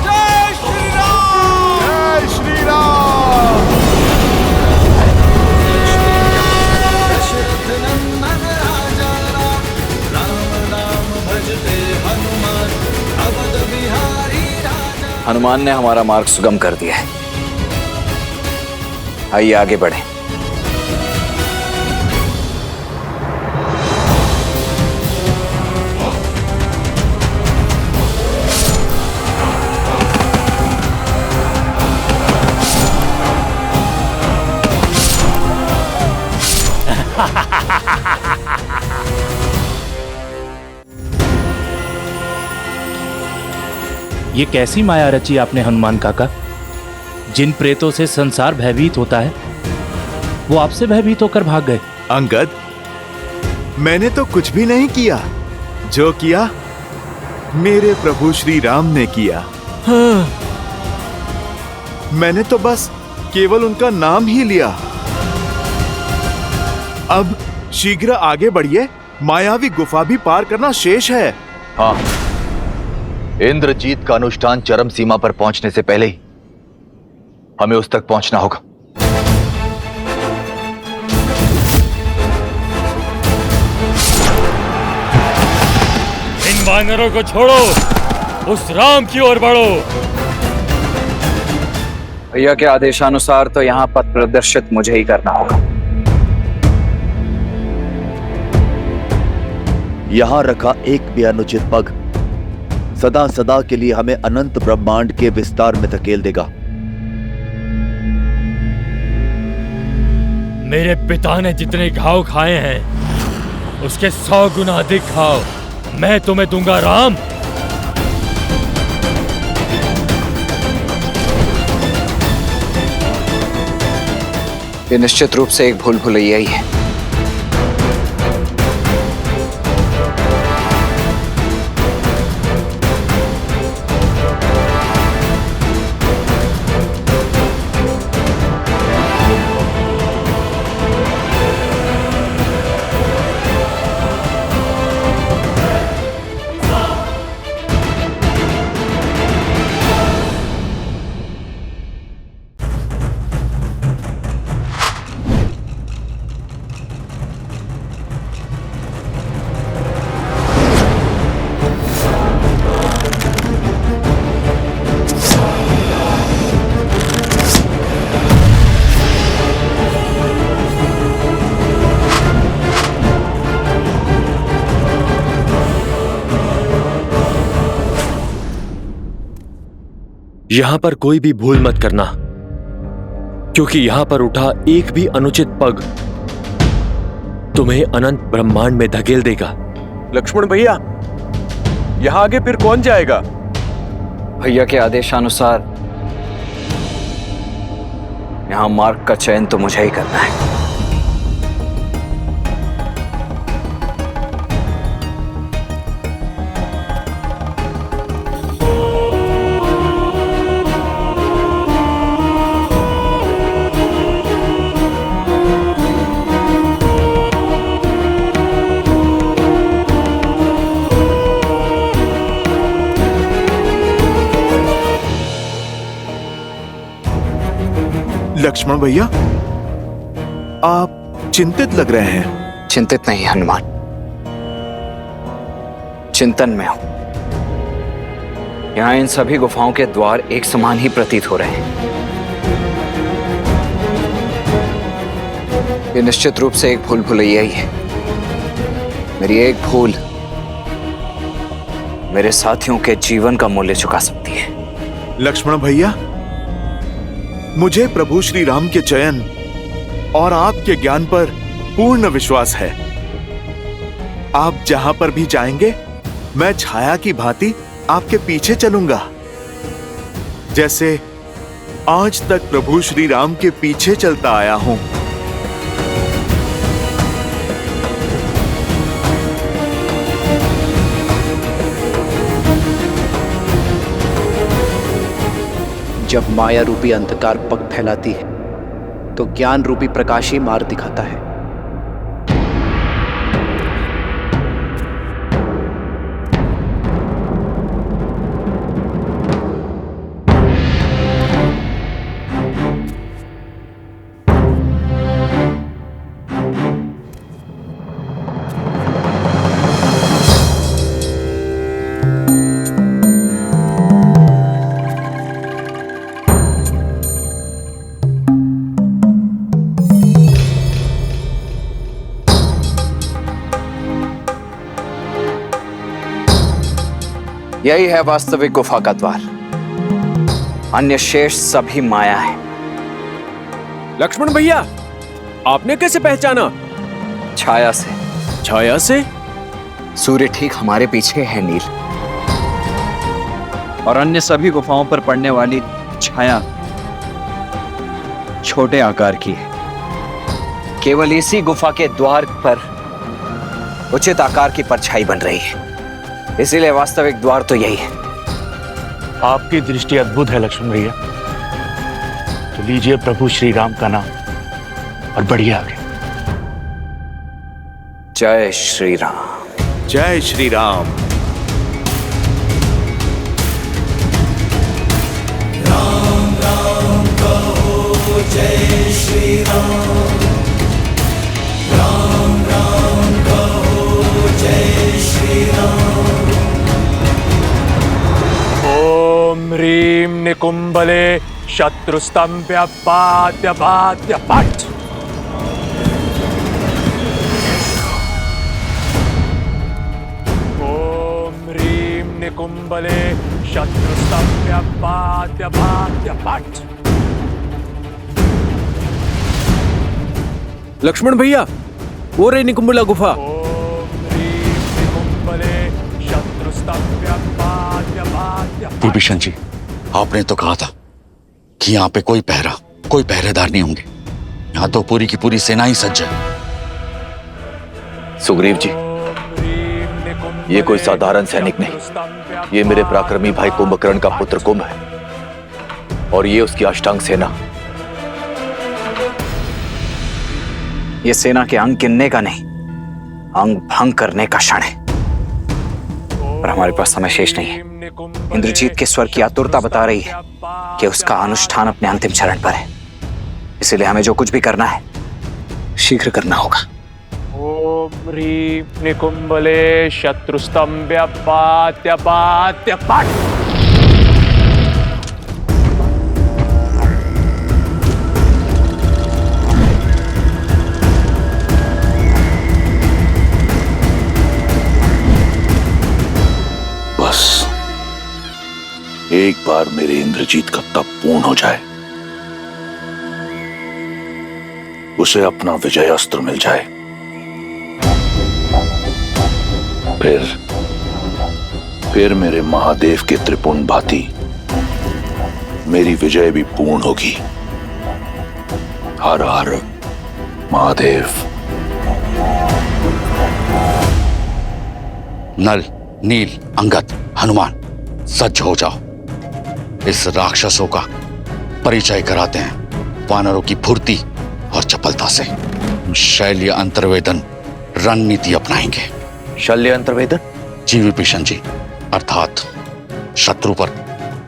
जय श्री राम, जय श्री राम। नंदन राजा राम नाम भजते हनुमान अवध बिहारी राजा। हनुमान ने हमारा मार्ग सुगम कर दिया है। आइए आगे बढ़े। ये कैसी माया रची आपने हनुमान काका? जिन प्रेतों से संसार भयभीत होता है वो आपसे भयभीत होकर भाग गए। अंगद, मैंने तो कुछ भी नहीं किया। जो किया मेरे प्रभु श्री राम ने किया। हाँ। मैंने तो बस केवल उनका नाम ही लिया। अब शीघ्र आगे बढ़िए, मायावी गुफा भी पार करना शेष है। हाँ, इंद्रजीत का अनुष्ठान चरम सीमा पर पहुंचने से पहले ही हमें उस तक पहुंचना होगा। इन वानरों को छोड़ो, उस राम की ओर बढ़ो। भैया के आदेशानुसार तो यहाँ पथ प्रदर्शित मुझे ही करना होगा। यहां रखा एक भी अनुचित पग सदा सदा के लिए हमें अनंत ब्रह्मांड के विस्तार में धकेल देगा। मेरे पिता ने जितने घाव खाए हैं उसके 100 गुना अधिक घाव मैं तुम्हें दूंगा राम। ये निश्चित रूप से एक भूल भुलैया ही है। यहां पर कोई भी भूल मत करना, क्योंकि यहां पर उठा एक भी अनुचित पग तुम्हें अनंत ब्रह्मांड में धकेल देगा। लक्ष्मण भैया, यहां आगे फिर कौन जाएगा? भैया के आदेशानुसार यहाँ मार्ग का चयन तो मुझे ही करना है। लक्ष्मण भैया, आप चिंतित लग रहे हैं। चिंतित नहीं हनुमान, चिंतन में हूं। यहां इन सभी गुफाओं के द्वार एक समान ही प्रतीत हो रहे हैं। ये निश्चित रूप से एक भूल भुलैया ही है। मेरी एक भूल मेरे साथियों के जीवन का मूल्य चुका सकती है। लक्ष्मण भैया, मुझे प्रभु श्री राम के चयन और आपके ज्ञान पर पूर्ण विश्वास है। आप जहां पर भी जाएंगे, मैं छाया की भांति आपके पीछे चलूंगा, जैसे आज तक प्रभु श्री राम के पीछे चलता आया हूं। जब माया रूपी अंधकार पग फैलाती है तो ज्ञान रूपी प्रकाश ही मार्ग दिखाता है। यही है वास्तविक गुफा का द्वार। अन्य शेष सभी माया है। लक्ष्मण भैया, आपने कैसे पहचाना? छाया से। छाया से? सूर्य ठीक हमारे पीछे है नील, और अन्य सभी गुफाओं पर पड़ने वाली छाया छोटे आकार की है। केवल इसी गुफा के द्वार पर उचित आकार की परछाई बन रही है, इसीलिए वास्तविक द्वार तो यही है। आपकी दृष्टि अद्भुत है लक्ष्मण भैया। तो लीजिए प्रभु श्री राम का नाम और बढ़िए आगे। जय श्री राम। जय श्री राम। राम राम कहो जय श्री राम। राम राम कहो जय श्री राम। ओम ह्रीं निकुंभले शत्रुस्तंभ्य पाद्य पाद्य पट। ओम ह्रीं निकुंभले शत्रुस्तंभ्य पाद्य पाद्य पट। लक्ष्मण भैया, वो रे निकुंभला गुफा। विभीषण जी, आपने तो कहा था कि यहाँ पे कोई पहरेदार नहीं होंगे। यहाँ तो पूरी की पूरी सेना ही सज्ज है। सुग्रीव जी, ये कोई साधारण सैनिक नहीं, ये मेरे पराक्रमी भाई कुंभकर्ण का पुत्र कुंभ है, और ये उसकी अष्टांग सेना। ये सेना के अंग गिनने का नहीं, अंग भंग करने का क्षण है, और हमारे पास समय शेष नहीं है। इंद्रजीत के स्वर की आतुरता बता रही है कि उसका अनुष्ठान अपने अंतिम चरण पर है, इसलिए हमें जो कुछ भी करना है शीघ्र करना होगा। ओम ह्रीं निकुंभले शत्रुस्तंभ्य पाद्य पाद्य पट। बस एक बार मेरे इंद्रजीत का तप पूर्ण हो जाए, उसे अपना विजय अस्त्र मिल जाए, फिर मेरे महादेव के त्रिपुंड भांति मेरी विजय भी पूर्ण होगी। हर हर महादेव। नल, नील, अंगद, हनुमान, सज्ज हो जाओ। इस राक्षसों का परिचय कराते हैं वानरों की फुर्ती और चपलता से। शैल्य अंतर्वेदन रणनीति अपनाएंगे। शल्य अंतर्वेदन? जी विभीषण जी, अर्थात शत्रु पर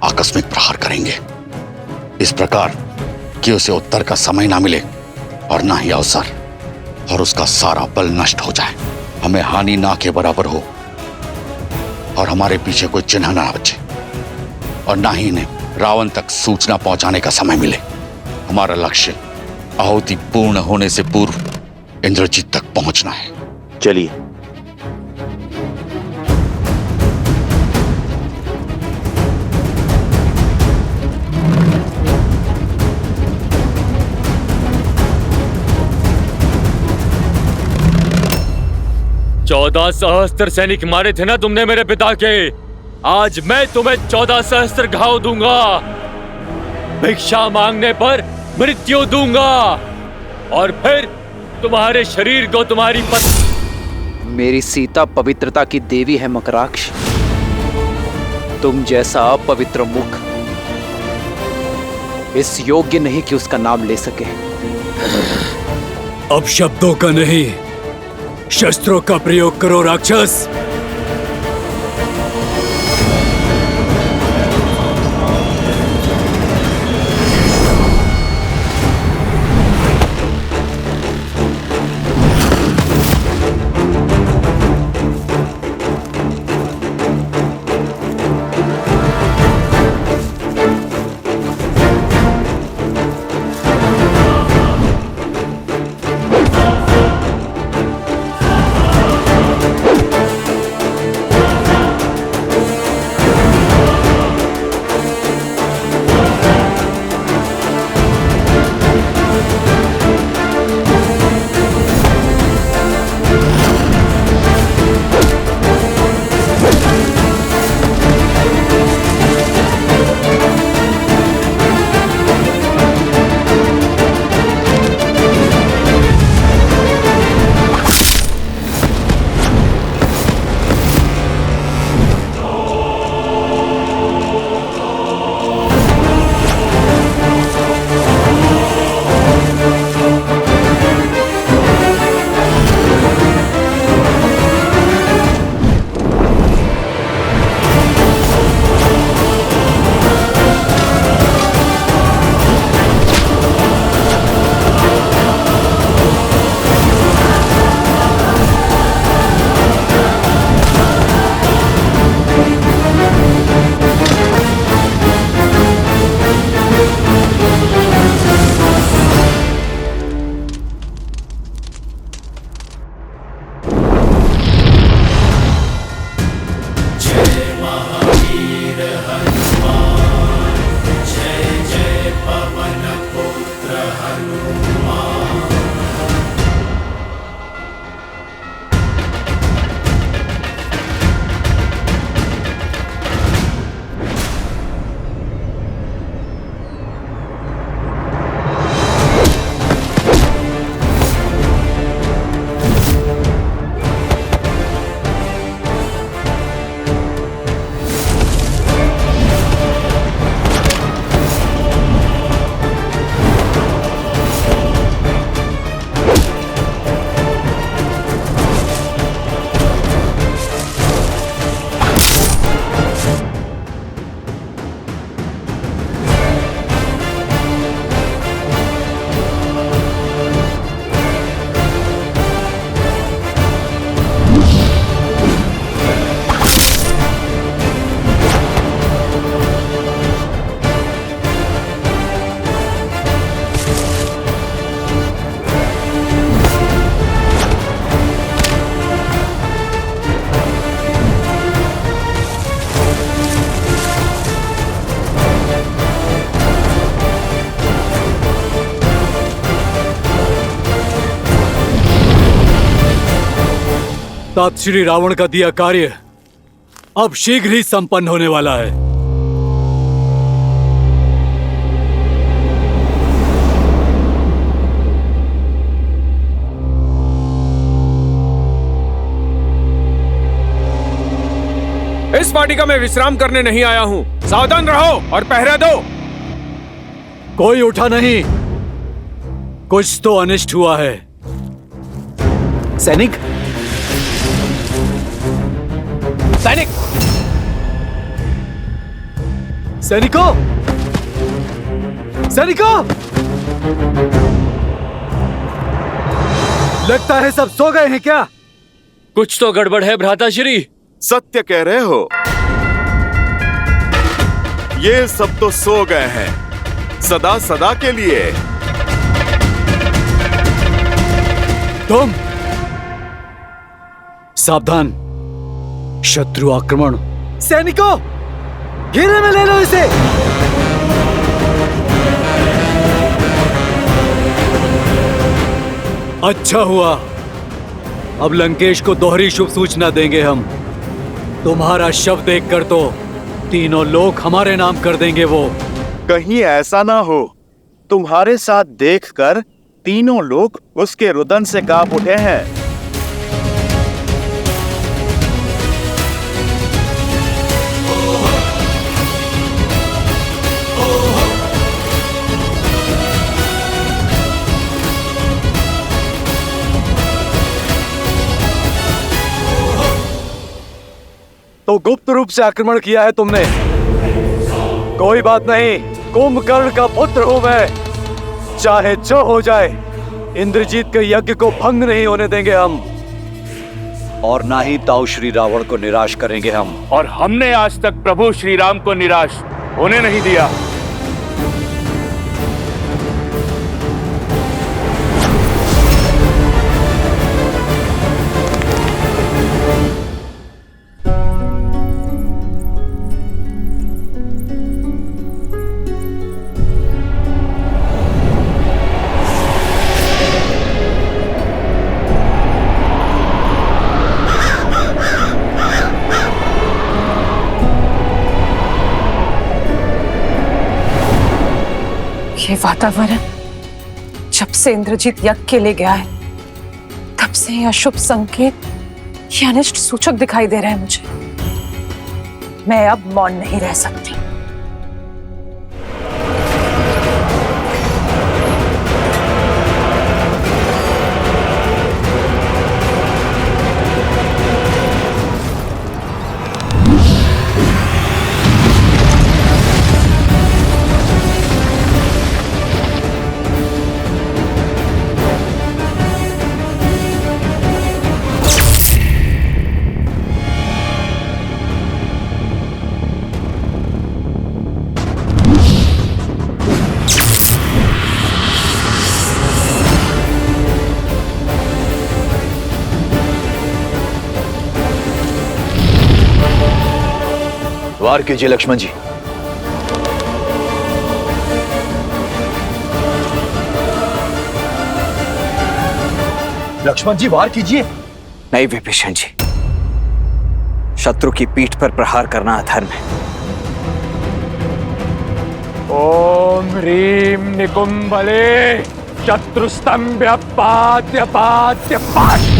आकस्मिक प्रहार करेंगे। इस प्रकार कि उसे उत्तर का समय ना मिले और ना ही अवसर, और उसका सारा बल नष्ट हो जाए, हमें हानि ना के बराबर हो और हमारे पीछे कोई चिन्ह ना बचे, और ना ही इन्हें रावण तक सूचना पहुंचाने का समय मिले। हमारा लक्ष्य आहुति पूर्ण होने से पूर्व इंद्रजीत तक पहुंचना है। चलिए। चौदह सहस्त्र सैनिक मारे थे ना तुमने मेरे पिता के। आज मैं तुम्हें 14 सहस्त्र घाव दूंगा। भिक्षा मांगने पर मृत्यु दूंगा और फिर तुम्हारे शरीर को तुम्हारी पत्नी। मेरी सीता पवित्रता की देवी है मकराक्ष। तुम जैसा अपवित्र मुख इस योग्य नहीं कि उसका नाम ले सके। अब शब्दों का नहीं, शस्त्रों का प्रयोग करो राक्षस। तात श्री रावण का दिया कार्य अब शीघ्र ही संपन्न होने वाला है। इस वाटिका में विश्राम करने नहीं आया हूँ। सावधान रहो और पहरा दो। कोई उठा नहीं, कुछ तो अनिष्ट हुआ है। सैनिक, सैनिक, सैनिकों, सैनिकों! लगता है सब सो गए हैं क्या? कुछ तो गड़बड़ है भ्राताश्री। सत्य कह रहे हो। ये सब तो सो गए हैं सदा सदा के लिए। तुम सावधान, शत्रु आक्रमण। सैनिकों, घेरे में ले लो इसे। अच्छा हुआ, अब लंकेश को दोहरी शुभ सूचना देंगे हम। तुम्हारा शव देखकर तो तीनों लोग हमारे नाम कर देंगे। वो कहीं ऐसा ना हो तुम्हारे साथ देखकर तीनों लोग उसके रुदन से कांप उठे हैं। तो गुप्त रूप से आक्रमण किया है तुमने। कोई बात नहीं, कुंभकर्ण का पुत्र हूं मैं। चाहे जो हो जाए, इंद्रजीत के यज्ञ को भंग नहीं होने देंगे हम, और ना ही ताऊ श्री रावण को निराश करेंगे हम। और हमने आज तक प्रभु श्री राम को निराश होने नहीं दिया। ये वातावरण जब से इंद्रजीत यज्ञ के लिए गया है, तब से ये अशुभ संकेत, ये अनिष्ट सूचक दिखाई दे रहे हैं मुझे। मैं अब मौन नहीं रह सकती। वार कीजिए लक्ष्मण जी। लक्ष्मण जी, वार कीजिए। नहीं विभीषण जी, शत्रु की पीठ पर प्रहार करना अधर्म है। ओम ह्रीम निकुंभले शत्रुस्तंभ्य पात्य पात्य पात्।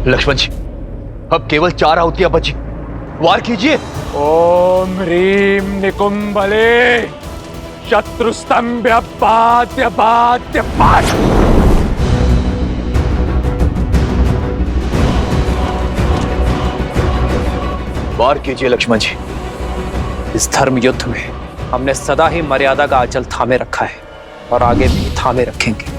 लक्ष्मण जी, अब केवल 4 आहुतियां बची, वार कीजिए। ओम ह्रीम निकुंभले शत्रुस्तंभ्य पात्य पात्य पात्। वार कीजिए लक्ष्मण जी। इस धर्म युद्ध में हमने सदा ही मर्यादा का आंचल थामे रखा है और आगे भी थामे रखेंगे।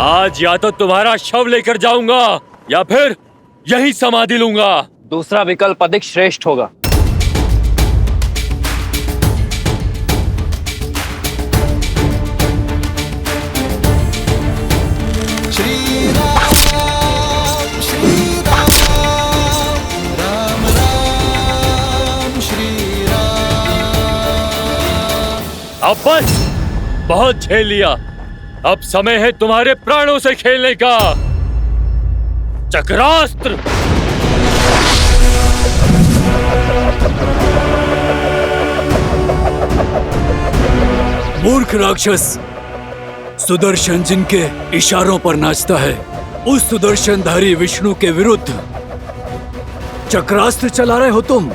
आज या तो तुम्हारा शव लेकर जाऊंगा या फिर यही समाधि लूंगा। दूसरा विकल्प अधिक श्रेष्ठ होगा। श्री राम राम राम श्री राम। अब बस, बहुत झेल लिया। अब समय है तुम्हारे प्राणों से खेलने का। चक्रास्त्र। मूर्ख राक्षस, सुदर्शन जिनके इशारों पर नाचता है, उस सुदर्शनधारी विष्णु के विरुद्ध चक्रास्त्र चला रहे हो तुम।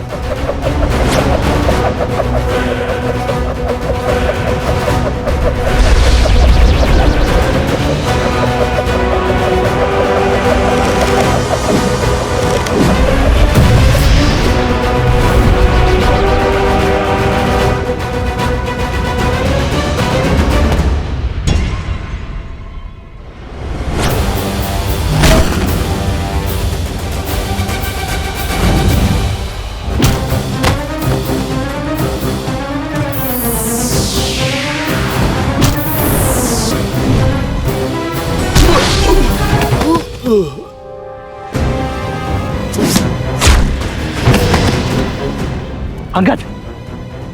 अंगद,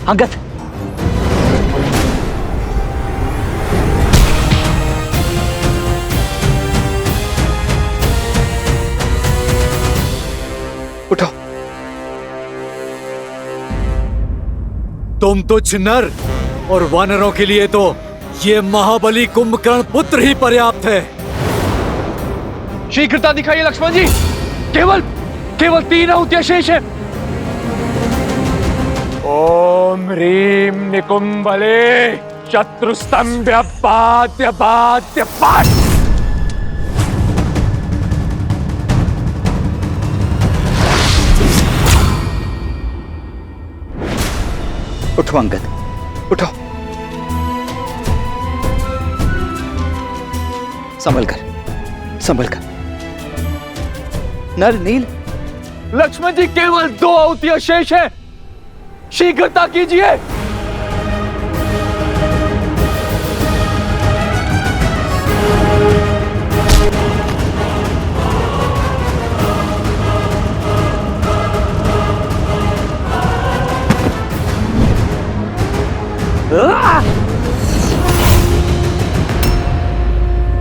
अंगद, उठो। तुम तुच्छ नर और वानरों के लिए तो ये महाबली कुंभकर्ण पुत्र ही पर्याप्त है। शीघ्रता दिखाइए लक्ष्मण जी। केवल 3 आहुतियां शेष है। ओम ह्रीम निकुंभले शत्रुस्तंभ्य पात्य पात्य पाट। उठो अंगद, उठो। संभल कर, संभल कर। नर नील। लक्ष्मण जी, केवल 2 आहुतियां शेष है। शीघ्रता कीजिए।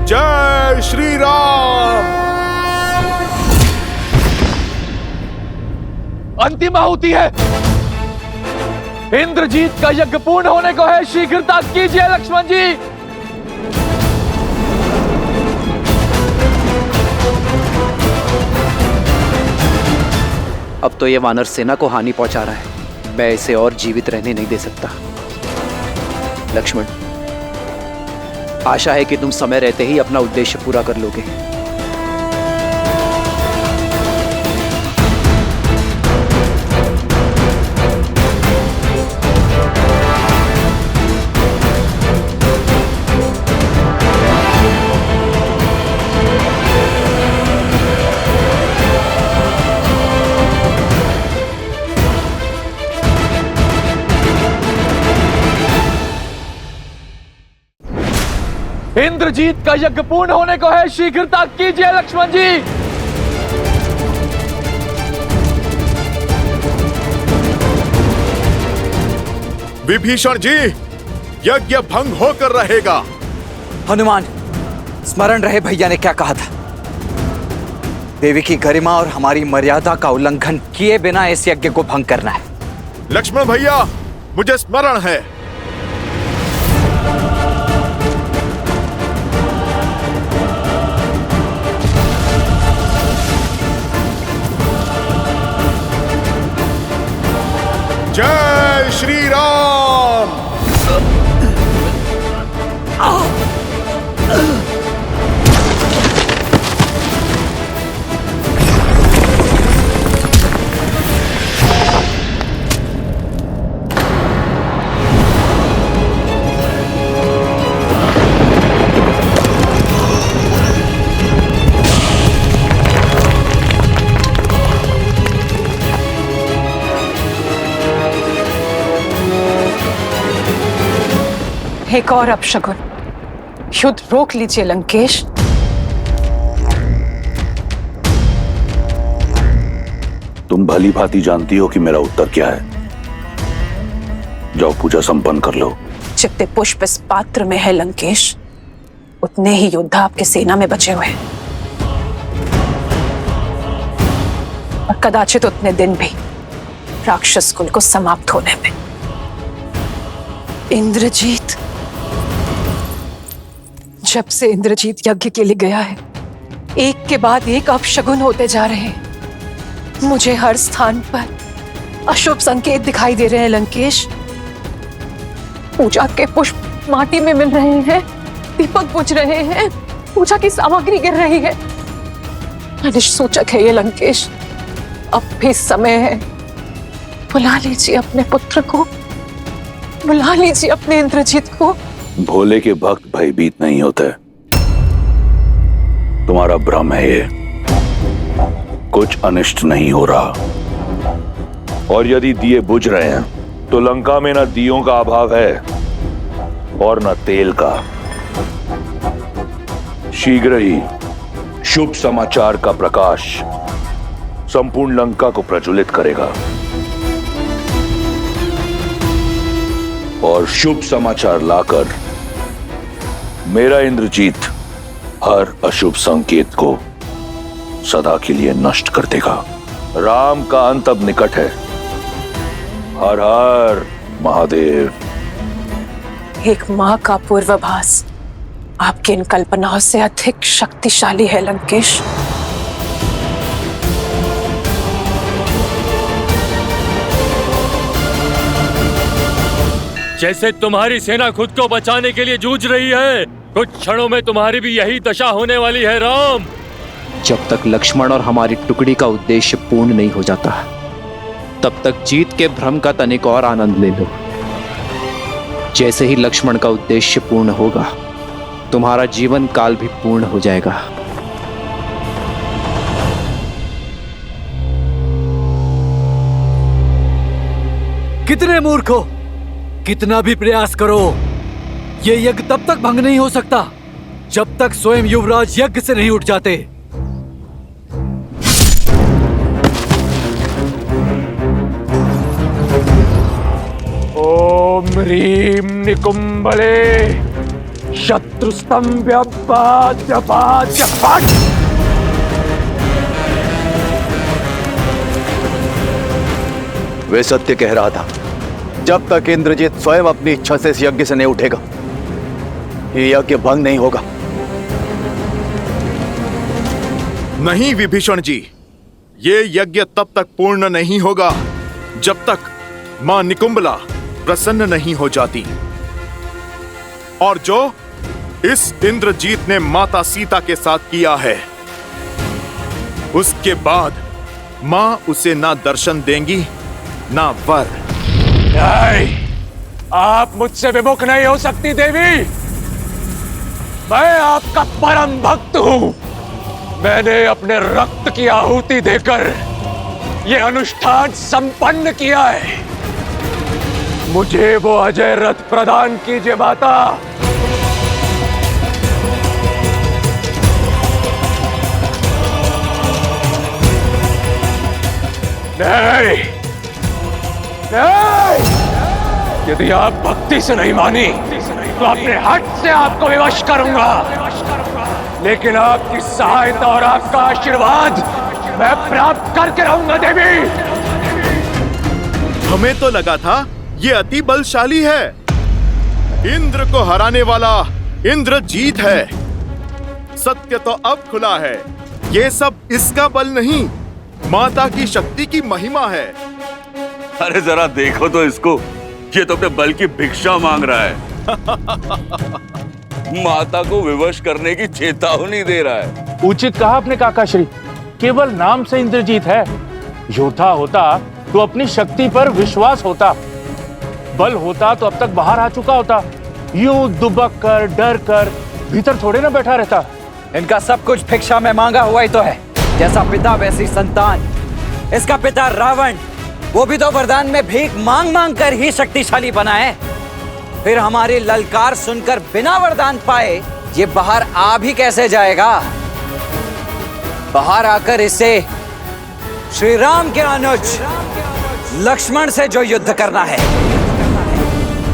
जय श्री राम। अंतिम आहुति है। इंद्रजीत का यज्ञ पूर्ण होने को है। शीघ्रता कीजिए लक्ष्मण जी। अब तो ये वानर सेना को हानि पहुंचा रहा है। मैं इसे और जीवित रहने नहीं दे सकता। लक्ष्मण, आशा है कि तुम समय रहते ही अपना उद्देश्य पूरा कर लोगे। इंद्रजीत का यज्ञ पूर्ण होने को है। शीघ्रता कीजिए लक्ष्मण जी। विभीषण जी, यज्ञ भंग होकर रहेगा। हनुमान, स्मरण रहे भैया ने क्या कहा था। देवी की गरिमा और हमारी मर्यादा का उल्लंघन किए बिना इस यज्ञ को भंग करना है। लक्ष्मण भैया, मुझे स्मरण है। जय श्री राम। एक और अपशगुन। युद्ध रोक लीजिए लंकेश। तुम भली भांति जानती हो कि मेरा उत्तर क्या है। जाओ पूजा संपन्न कर लो। जितने पुष्प इस पात्र में है लंकेश, उतने ही योद्धा आपके सेना में बचे हुए हैं, और कदाचित उतने दिन भी राक्षस कुल को समाप्त होने में। इंद्रजीत, जब से इंद्रजीत यज्ञ के लिए गया है, एक के बाद एक अपशगुन होते जा रहे हैं। मुझे हर स्थान पर अशुभ संकेत दिखाई दे रहे हैं लंकेश। पूजा के पुष्प माटी में मिल रहे हैं, दीपक बुझ रहे हैं, पूजा की सामग्री गिर रही है। अनिष्ट सूचक है ये लंकेश। अब भी समय है, बुला लीजिए अपने पुत्र को, बुला लीजिए अपने इंद्रजीत को। भोले के भक्त भयभीत नहीं होते। तुम्हारा भ्रम है ये। कुछ अनिष्ट नहीं हो रहा। और यदि दिए बुझ रहे हैं तो लंका में न दियों का अभाव है और न तेल का। शीघ्र ही शुभ समाचार का प्रकाश संपूर्ण लंका को प्रज्वलित करेगा और शुभ समाचार लाकर मेरा इंद्रजीत हर अशुभ संकेत को सदा के लिए नष्ट कर देगा। राम का अंत अब निकट है। हर हर महादेव। एक मां का पूर्वाभास आपकी इन कल्पनाओं से अधिक शक्तिशाली है लंकेश। जैसे तुम्हारी सेना खुद को बचाने के लिए जूझ रही है, कुछ क्षणों में तुम्हारी भी यही दशा होने वाली है राम। जब तक लक्ष्मण और हमारी टुकड़ी का उद्देश्य पूर्ण नहीं हो जाता, तब तक जीत के भ्रम का तनिक और आनंद ले लो। जैसे ही लक्ष्मण का उद्देश्य पूर्ण होगा, तुम्हारा जीवन काल भी पूर्ण हो जाएगा। कितने मूर्ख हो! कितना भी प्रयास करो, ये यज्ञ तब तक भंग नहीं हो सकता जब तक स्वयं युवराज यज्ञ से नहीं उठ जाते। ओम ह्रीम निकुंभले शत्रुस्तंभ्य वे सत्य कह रहा था। जब तक इंद्रजीत स्वयं अपनी इच्छा से इस यज्ञ से नहीं उठेगा, ये यज्ञ भंग नहीं होगा। नहीं विभीषण जी, ये यज्ञ तब तक पूर्ण नहीं होगा जब तक मां निकुंभला प्रसन्न नहीं हो जाती। और जो इस इंद्रजीत ने माता सीता के साथ किया है, उसके बाद मां उसे ना दर्शन देंगी ना वर। नहीं, आप मुझसे विमुख नहीं हो सकती देवी। मैं आपका परम भक्त हूं। मैंने अपने रक्त की आहुति देकर यह अनुष्ठान संपन्न किया है। मुझे वो अजय रथ प्रदान कीजिए माता। नहीं, नहीं, यदि आप भक्ति से नहीं मानी तो अपने हट से आपको विवश करूंगा। लेकिन आपकी सहायता और आपका आशीर्वाद मैं प्राप्त करके रहूंगा देवी। हमें तो लगा था ये अति बलशाली है। इंद्र को हराने वाला इंद्रजीत है। सत्य तो अब खुला है। ये सब इसका बल नहीं, माता की शक्ति की महिमा है। अरे जरा देखो तो इसको, ये तो अपने बल की भिक्षा मांग रहा है। माता को विवश करने की चेतावनी दे रहा है। उचित कहा आपने काका श्री। केवल नाम से इंद्रजीत है। योद्धा होता तो अपनी शक्ति पर विश्वास होता, बल होता तो अब तक बाहर आ चुका होता। यूं दुबक कर डर कर भीतर थोड़े ना बैठा रहता। इनका सब कुछ भिक्षा में मांगा हुआ ही तो है। जैसा पिता वैसी संतान। इसका पिता रावण, वो भी तो वरदान में भीख मांग मांग कर ही शक्तिशाली बना है। फिर हमारी ललकार सुनकर बिना वरदान पाए ये बाहर आ भी कैसे जाएगा? बाहर आकर इसे श्री राम के अनुज लक्ष्मण से जो युद्ध करना है।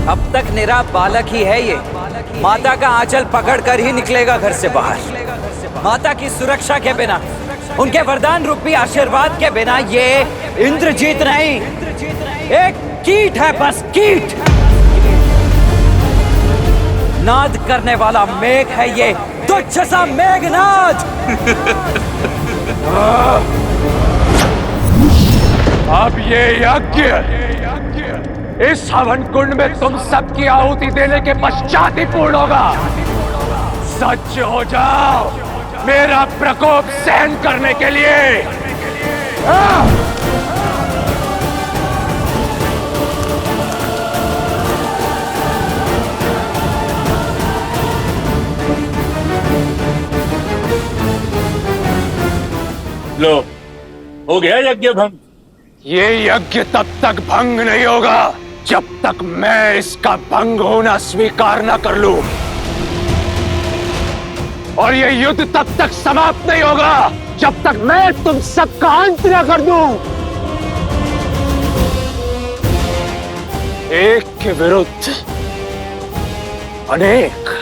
अब तक निरा बालक ही है ये। माता का आंचल पकड़कर ही निकलेगा घर से बाहर। माता की सुरक्षा के बिना, उनके वरदान रूपी आशीर्वाद के बिना ये इंद्रजीत नहीं, एक कीट है, बस कीट। नाद करने वाला मेघ है ये, तुच्छ सा मेघनाद। अब ये यज्ञ इस हवन कुंड में तुम सबकी आहुति देने के पश्चात ही पूर्ण होगा। सच हो जाओ मेरा प्रकोप सहन करने के लिए। लो, हो गया यज्ञ भंग। ये यज्ञ तब तक भंग नहीं होगा जब तक मैं इसका भंग होना स्वीकार न कर लूं, और ये युद्ध तब तक समाप्त नहीं होगा जब तक मैं तुम सबका अंत न कर दूं। एक के विरुद्ध अनेक।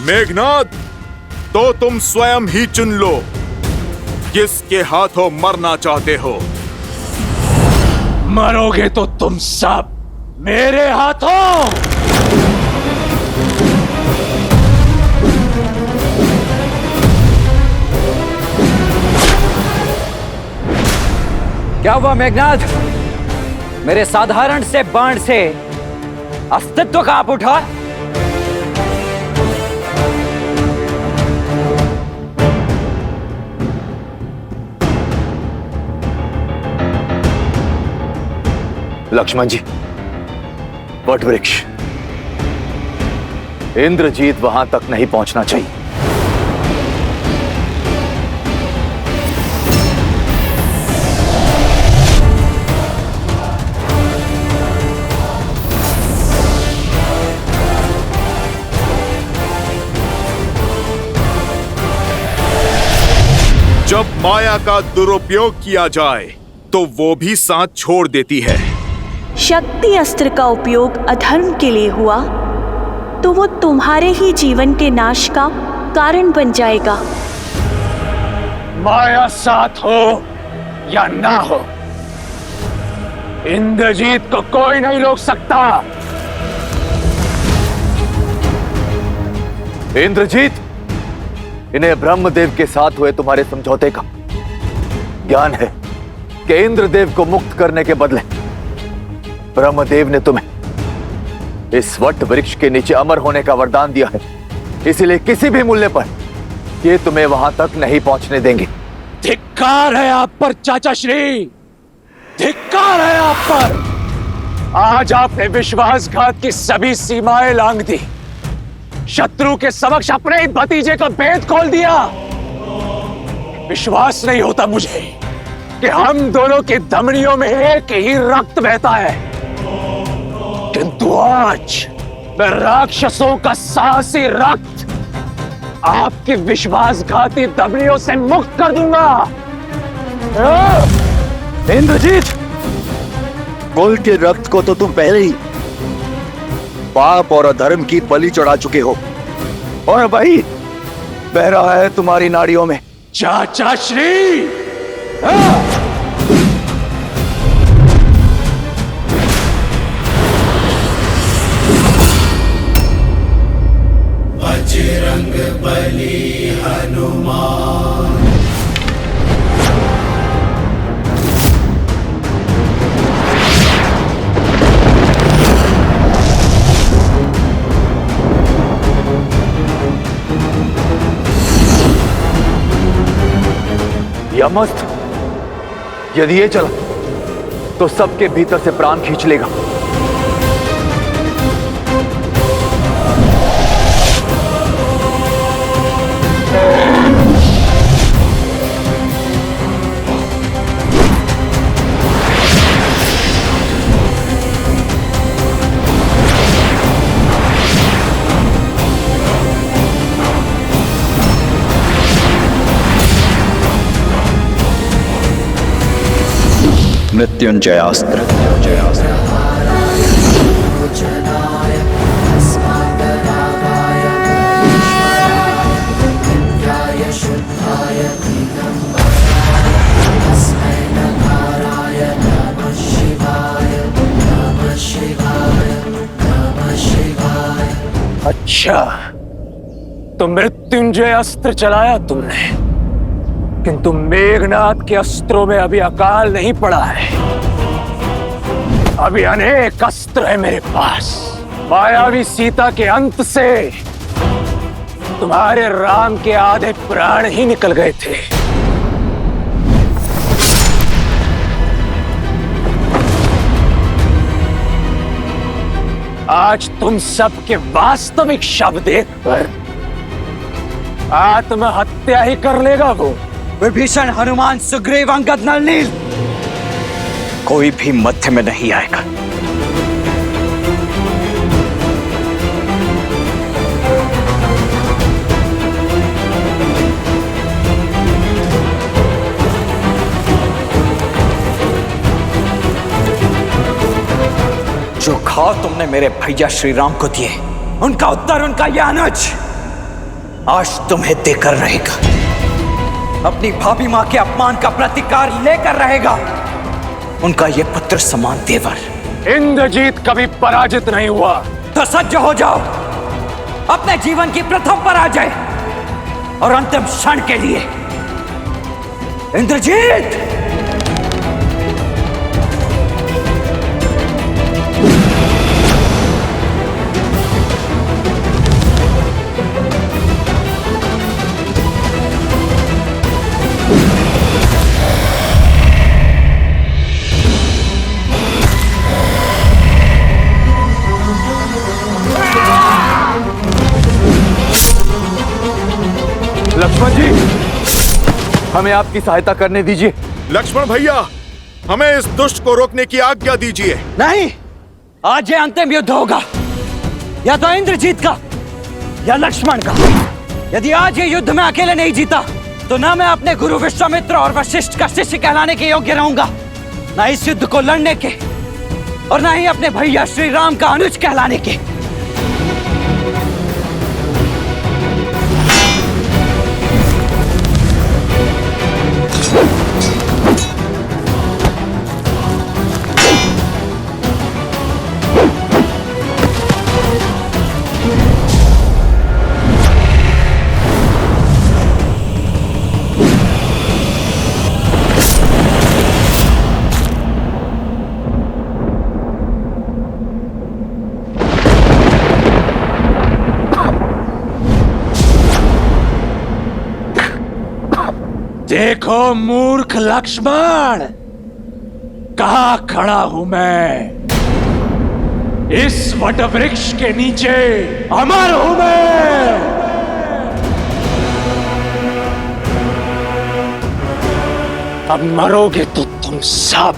मेघनाद, तो तुम स्वयं ही चुन लो किसके हाथों मरना चाहते हो। मरोगे तो तुम सब मेरे हाथों। क्या हुआ मेघनाद? मेरे साधारण से बाण से अस्तित्व कांप उठा। लक्ष्मण जी, वट वृक्ष, इंद्रजीत वहां तक नहीं पहुंचना चाहिए। जब माया का दुरुपयोग किया जाए तो वो भी साथ छोड़ देती है। शक्ति अस्त्र का उपयोग अधर्म के लिए हुआ तो वो तुम्हारे ही जीवन के नाश का कारण बन जाएगा। माया साथ हो या ना हो, इंद्रजीत को कोई नहीं रोक सकता। इंद्रजीत, इन्हें ब्रह्मदेव के साथ हुए तुम्हारे समझौते का ज्ञान है कि इंद्रदेव को मुक्त करने के बदले ब्रह्मदेव ने तुम्हें इस वट वृक्ष के नीचे अमर होने का वरदान दिया है। इसलिए किसी भी मूल्य पर ये तुम्हें वहां तक नहीं पहुंचने देंगे। धिक्कार है आप पर चाचा श्री, धिक्कार है आप पर। आज आपने विश्वासघात की सभी सीमाएं लांघ दी, शत्रु के समक्ष अपने ही भतीजे का भेद खोल दिया। विश्वास नहीं होता मुझे कि हम दोनों की धमनियों में एक ही रक्त बहता है, किंतु आज मैं राक्षसों का साहसी रक्त आपकी विश्वासघाती धमनियों से मुक्त कर दूंगा। इंद्रजीत, कुल के रक्त को तो तुम पहले ही पाप और अधर्म की बलि चढ़ा चुके हो, और भाई बह रहा है तुम्हारी नाड़ियों में। चाचा श्री, बजरंग बली हनुमान। यमस्त, यदि ये चला तो सबके भीतर से प्राण खींच लेगा। मृत्युंजयास्त्र। अच्छा, तो मृत्युंजय अस्त्र चलाया तुमने, किंतु मेघनाद के अस्त्रों में अभी अकाल नहीं पड़ा है। अभी अनेक अस्त्र है मेरे पास। मायावी सीता के अंत से तुम्हारे राम के आधे प्राण ही निकल गए थे। आज तुम सबके वास्तविक शव देखकर आत्महत्या ही कर लेगा वो। विभीषण, हनुमान, सुग्रीव, अंगद, नल, नील, कोई भी मध्य में नहीं आएगा। जो घाव तुमने मेरे भैया श्री राम को दिए, उनका उत्तर उनका यह अनुज आज तुम्हें देकर रहेगा। अपनी भाभी मां के अपमान का प्रतिकार लेकर रहेगा उनका ये पुत्र समान देवर। इंद्रजीत कभी पराजित नहीं हुआ। तो सज्ज हो जाओ अपने जीवन की प्रथम पराजय और अंतिम क्षण के लिए। इंद्रजीत! लक्ष्मण जी, हमें आपकी सहायता करने दीजिए। लक्ष्मण भैया, हमें इस दुष्ट को रोकने की आज्ञा दीजिए। नहीं, आज ये अंतिम युद्ध होगा, या तो इंद्रजीत का या लक्ष्मण का। यदि आज ये युद्ध में अकेले नहीं जीता तो ना मैं अपने गुरु विश्वामित्र और वशिष्ठ का शिष्य कहलाने के योग्य रहूंगा, ना इस युद्ध को लड़ने के, और ना ही अपने भैया श्री राम का अनुज कहलाने के। देखो मूर्ख लक्ष्मण, कहां खड़ा हूं मैं। इस वटवृक्ष के नीचे अमर हूं मैं। अब मरोगे तो तुम सब,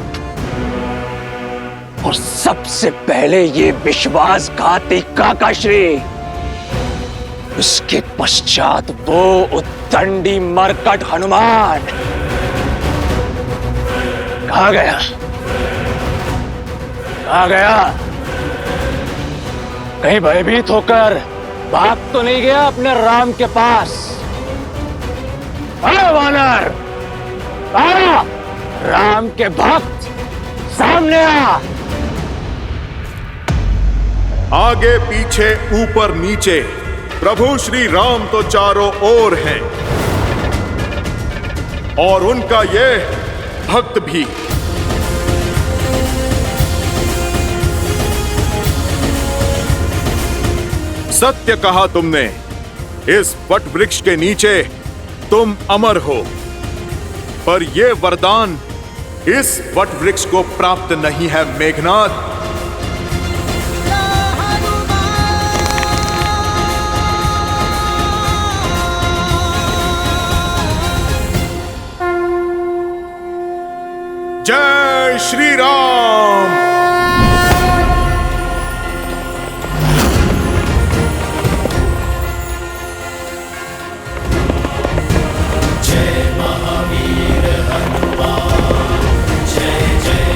और सबसे पहले ये विश्वासघाती काकाश्री, उसके पश्चात वो उद्दंडी मरकट हनुमान। कहां गया? कहां गया? कहीं भयभीत होकर भाग तो नहीं गया अपने राम के पास? अरे वानर, आ! राम के भक्त सामने आ। आगे पीछे ऊपर नीचे प्रभु श्री राम तो चारों ओर हैं, और उनका ये भक्त भी। सत्य कहा तुमने, इस वट वृक्ष के नीचे तुम अमर हो, पर यह वरदान इस वट वृक्ष को प्राप्त नहीं है मेघनाद। जय श्री राम। जय महावीर हनुमान, जय जय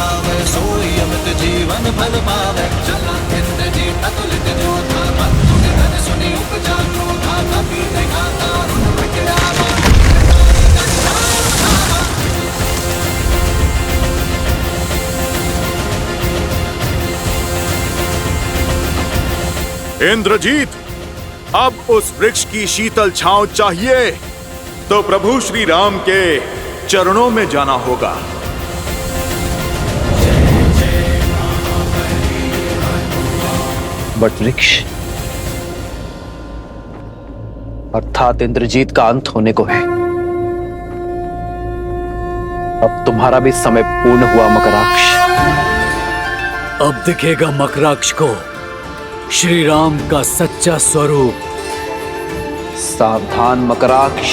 पावे, सोई अमित जीवन फल पावे। चला इंद्रजीत अतुलित योद्धा, बंधु निधन सुनि उपजा क्रोधा। कपि देखा दारुण विकरावा, इंद्रजीत, अब उस वृक्ष की शीतल छांव चाहिए तो प्रभु श्री राम के चरणों में जाना होगा। बट वृक्ष अर्थात इंद्रजीत का अंत होने को है। अब तुम्हारा भी समय पूर्ण हुआ मकराक्ष। अब दिखेगा मकराक्ष को श्री राम का सच्चा स्वरूप। सावधान मकराक्ष।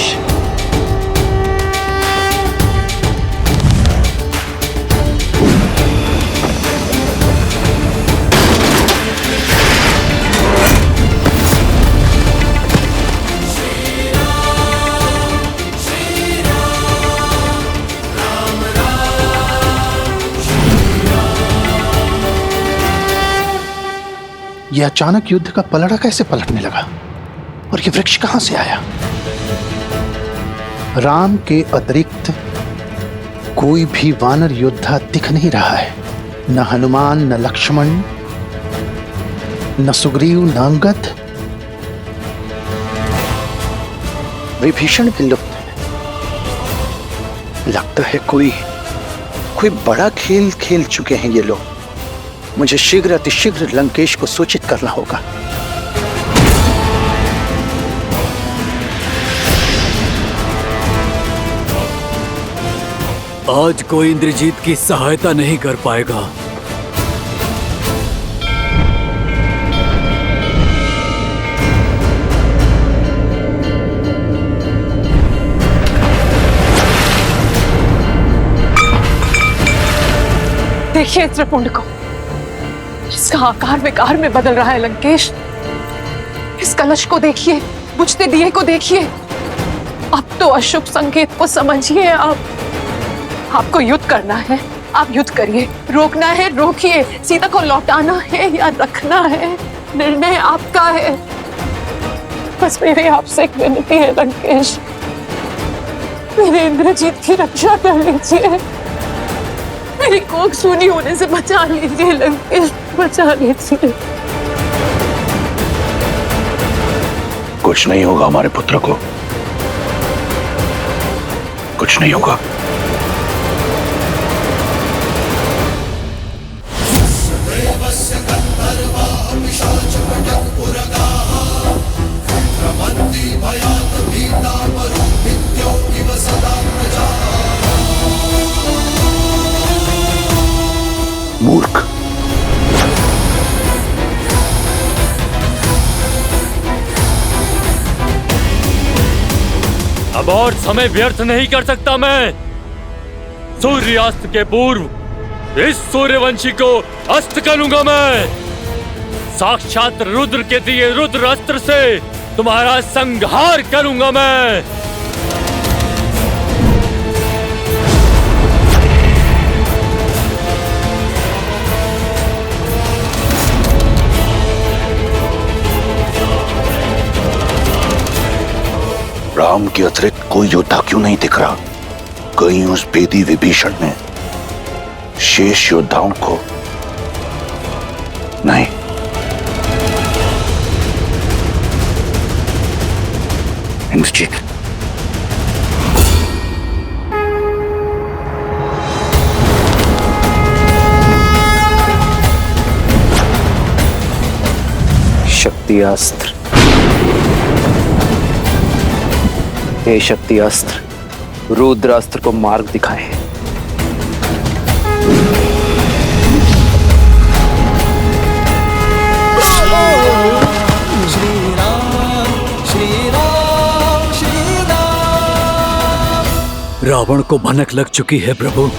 यह अचानक युद्ध का पलड़ा कैसे पलटने लगा और यह वृक्ष कहां से आया? राम के अतिरिक्त कोई भी वानर योद्धा दिख नहीं रहा है। न हनुमान, न लक्ष्मण, न सुग्रीव, न अंगद। विभीषण भी लुप्त है। लगता है कोई बड़ा खेल खेल चुके हैं ये लोग। मुझे शीघ्र अतिशीघ्र लंकेश को सूचित करना होगा। आज कोई इंद्रजीत की सहायता नहीं कर पाएगा। देखिए त्रिपुंड को, इसका आकार विकार में बदल रहा है लंकेश। इस कलश को देखिए, बुझते दिए को देखिए। अब तो अशुभ संकेत को समझिए। आपको युद्ध करना है, आप युद्ध करिए। रोकना है, रोकिए। सीता को लौटाना है या रखना है, निर्णय आपका है। बस मेरी आपसे एक विनती है लंकेश, मेरे इंद्रजीत की रक्षा कर लीजिए। मेरी कोख सूनी होने से बचा लीजिए लंकेश, बचा लीजिए। कुछ नहीं होगा हमारे पुत्र को, कुछ नहीं होगा। मूर्ख, अब और समय व्यर्थ नहीं कर सकता मैं। सूर्यास्त के पूर्व इस सूर्यवंशी को अस्त करूंगा मैं। साक्षात रुद्र के दिए रुद्र अस्त्र से तुम्हारा संहार करूंगा मैं। राम के अतिरिक्त कोई योद्धा क्यों नहीं दिख रहा? कहीं उस बेदी विभीषण ने शेष योद्धाओं को नहीं। इंद्रजीत, शक्ति अस्त्र। हे शक्ति अस्त्र, रुद्र अस्त्र को मार्ग दिखाए। रावण को भनक लग चुकी है प्रभु।